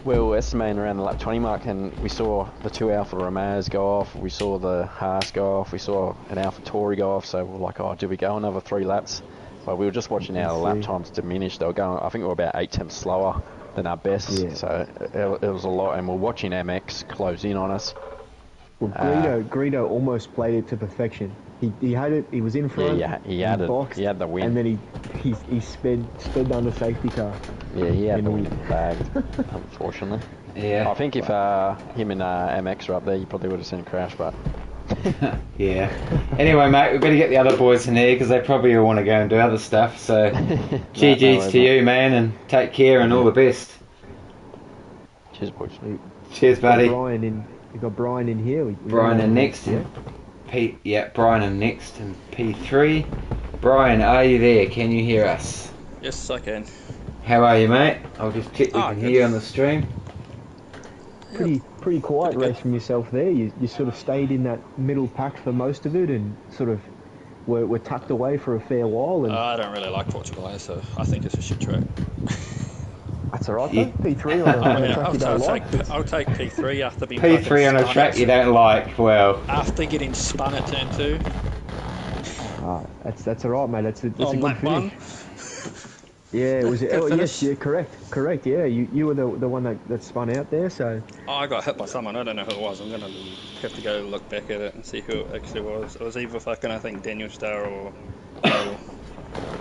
We were estimating around the lap 20 mark, and we saw the 2 Alfa Romeos go off, we saw the Haas go off, we saw an Alfa Tauri go off, so we're like, oh, do we go another 3 laps? But we were just watching our lap times diminish. They were going, I think we were about 8 tenths slower than our best, Yeah. so it was a lot, and we're watching MX close in on us. Well, Greedo almost played it to perfection. He had it. He was in front. Yeah, he had it. Boxed, He had the win. and then he sped down the safety car. Yeah, he had the And win bagged, unfortunately. Yeah. I think if him and MX were up there, you probably would have seen a crash, but Yeah. Anyway, mate, we better get the other boys in here because they probably all want to go and do other stuff. So, GG's to you, man, and take care and all the best. cheers, boys. Cheers, buddy. We got Brian in here. Brian in next. Yeah. Brian in next and P3. Brian, are you there? Can you hear us? Yes, I can. How are you, mate? I'll just check we can good. hear you on the stream. Pretty quiet Pretty good. race from yourself there. You sort of stayed in that middle pack for most of it and sort of were tucked away for a fair while. And I don't really like Portugal, so I think it's a shit track. that's all right, Yeah. though. P3 on a track you don't like. I'll take P3 after being P3 on a fucking track spun you don't like. Well, after getting spun at turn 2 That's all right, mate. That's a on good lap finish. 1. Yeah, was it? Good Oh, yes, finish. yeah, correct. Yeah, you were the one that spun out there. So I got hit by someone. I don't know who it was. I'm gonna have to go look back at it and see who it actually was. It was either fucking, I think, Daniel Starr or. oh,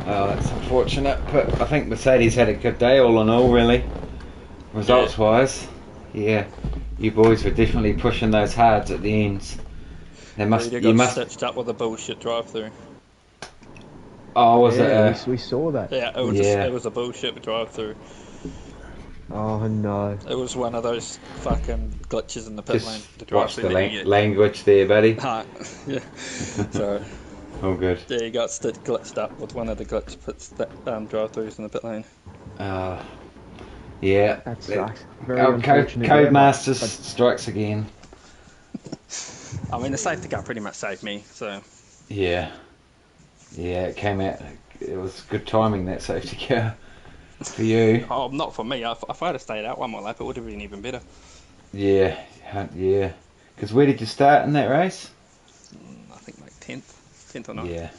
that's unfortunate. But I think Mercedes had a good day, all in all, really. Results-wise, yeah, you boys were definitely pushing those hards at the ends. You got stitched up with a bullshit drive-through. Oh, was yeah, it? we saw that. Yeah, it was a bullshit drive-through. Oh no. It was one of those fucking glitches in the pit lane. Just watch the that you get. language there, buddy. Yeah. So All good. yeah, you got glitched up with one of the glitch drive-throughs in the pit lane. Yeah. That sucks. Very Our unfortunate. Codemasters but strikes again. I mean, the safety car pretty much saved me. So Yeah. Yeah, it came out. It was good timing, that safety car for you. oh, not for me. If I'd have stayed out one more lap, it would have been even better. Yeah. Because where did you start in that race? I think like 10th or not. Yeah.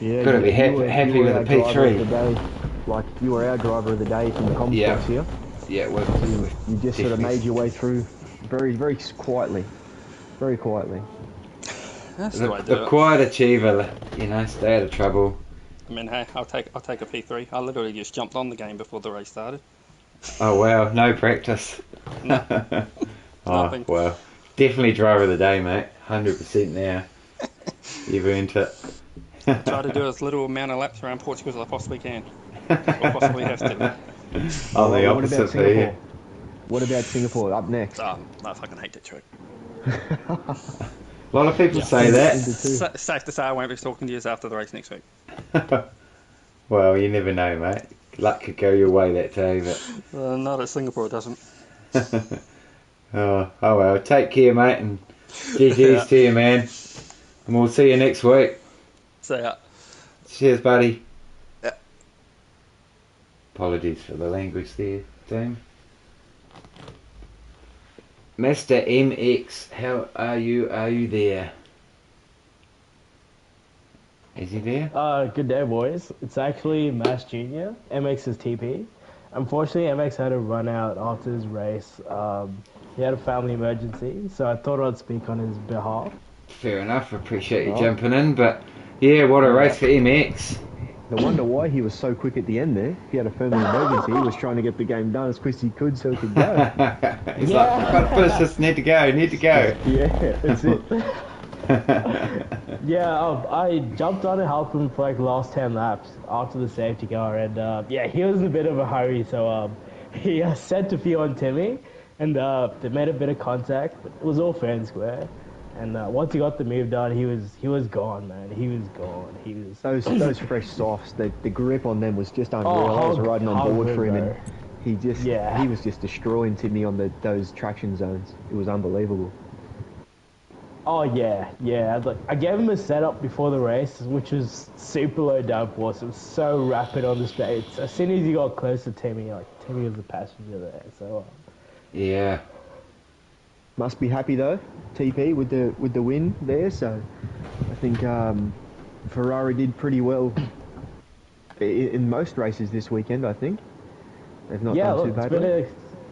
yeah, Gotta be you were happy with our a driver of the P3. day. Like you were our driver of the day from the comms Yeah. box here. Yeah, well, You just sort of made your way through very quietly. Very quietly. That's the way to do the it. quiet achiever, stay out of trouble. I mean, hey, I'll take a P3. I literally just jumped on the game before the race started. Oh wow, no practice. No. Oh Nothing. well, definitely driver of the day, mate. 100% now. You've earned it. Try to do as little amount of laps around Portugal as I possibly can. Or possibly have to. I'm the What about opposite for you. Singapore? What about Singapore up next? Oh, I fucking hate that track. A lot of people say that. Safe to say I won't be talking to you after the race next week. Well, you never know, mate. Luck could go your way that day, but Not at Singapore, it doesn't. oh well. Take care, mate, and GG's Yeah. to you, man. And we'll see you next week. So, yeah. Cheers, buddy. Yeah. Apologies for the language there, team. Mr. MX, how are you? Are you there? Is he there? Good day, boys. It's actually Mass Jr., MX's TP. Unfortunately, MX had to run out after his race. He had a family emergency, so I thought I'd speak on his behalf. Fair enough. Appreciate you jumping in, but yeah, what a race for MX. No wonder why he was so quick at the end there. He had a family emergency. He was trying to get the game done as quick as he could so he could go. He's like, I've got to finish this, need to go. Yeah, that's it. Yeah, I jumped on to help him for like the last 10 laps after the safety car, and yeah, he was in a bit of a hurry, so he sent a few on Timmy, and they made a bit of contact, but it was all fair and square. And once he got the move done, he was gone, man. He was gone. He was Those fresh softs, the grip on them was just unreal. I was riding on board for him, and he was just destroying Timmy on those traction zones. It was unbelievable. Oh yeah. Like, I gave him a setup before the race, which was super low downforce. It was so rapid on the straight. As soon as he got close to Timmy, Timmy was the passenger there. So Yeah. Must be happy though, TP with the win there. So I think Ferrari did pretty well in most races this weekend. I think they've not done too badly.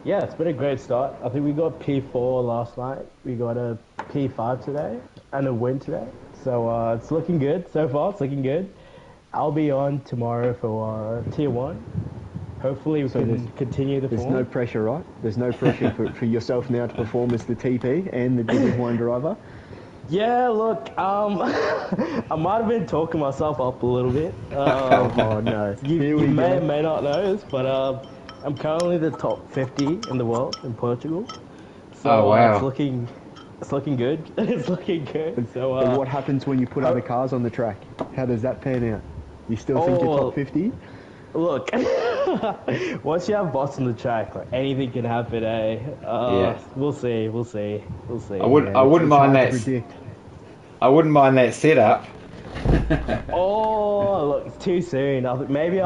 It's been a great start. I think we got P4 last night. We got a P5 today and a win today. So it's looking good so far. It's looking good. I'll be on tomorrow for Tier 1. Hopefully we can continue the form. There's no pressure, right? There's no pressure for yourself now to perform as the TP and the Division 1 driver. Yeah, look, I might have been talking myself up a little bit. Oh no. You may or may not know this, but I'm currently the top 50 in the world in Portugal. So Oh, wow. It's looking good. It's looking good. So but what happens when you put other cars on the track? How does that pan out? You still think you're top 50? Look, once you have bots on the track, like, anything can happen, eh? Yeah. We'll see. I wouldn't mind that. I wouldn't mind that setup. Oh, look, it's too soon. Maybe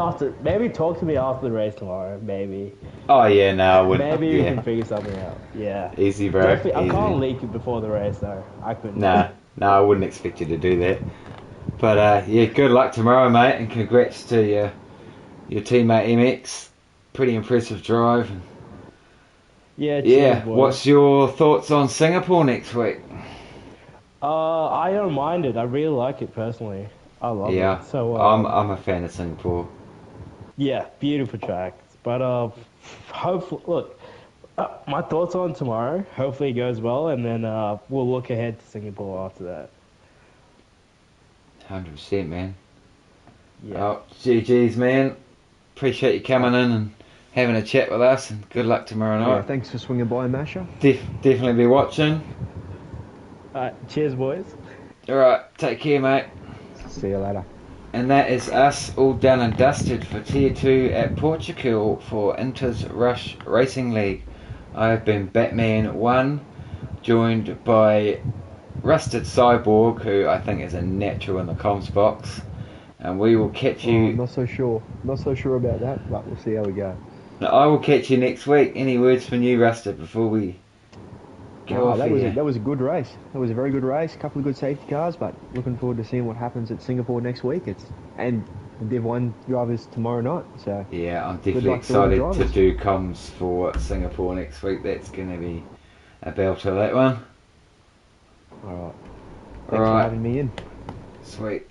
talk to me after the race tomorrow. Maybe. Oh yeah, no, I wouldn't. Maybe we can figure something out. Yeah. Easy, bro. Definitely, I Easy. can't leak it before the race, though. I couldn't. No, I wouldn't expect you to do that. But yeah, good luck tomorrow, mate, and congrats to your teammate MX. Pretty impressive drive. Yeah. Yeah. Boys. What's your thoughts on Singapore next week? I don't mind it. I really like it personally. I love it. So I'm a fan of Singapore. Yeah, beautiful tracks. But hopefully, look, my thoughts on tomorrow. Hopefully it goes well, and then we'll look ahead to Singapore after that. 100%, man. Yeah. Oh, GG's, man. Appreciate you coming in and having a chat with us, and good luck tomorrow night. Yeah, thanks for swinging by, Masha. Definitely be watching. Alright, cheers, boys. Alright, take care, mate. See you later. And that is us all done and dusted for Tier 2 at Portugal for Inter's Rush Racing League. I have been Batman1, joined by Rusted Cyborg, who I think is a natural in the comms box. And we will catch you... not so sure. Not so sure about that, but we'll see how we go. I will catch you next week. Any words from you, Rusted, before we go off that here? was a good race. That was a very good race. A couple of good safety cars, but looking forward to seeing what happens at Singapore next week. And the Div 1 drivers tomorrow night. So yeah, I'm definitely excited to do comms for Singapore next week. That's going to be a belter, that one. Alright. Thanks for having me in. Sweet.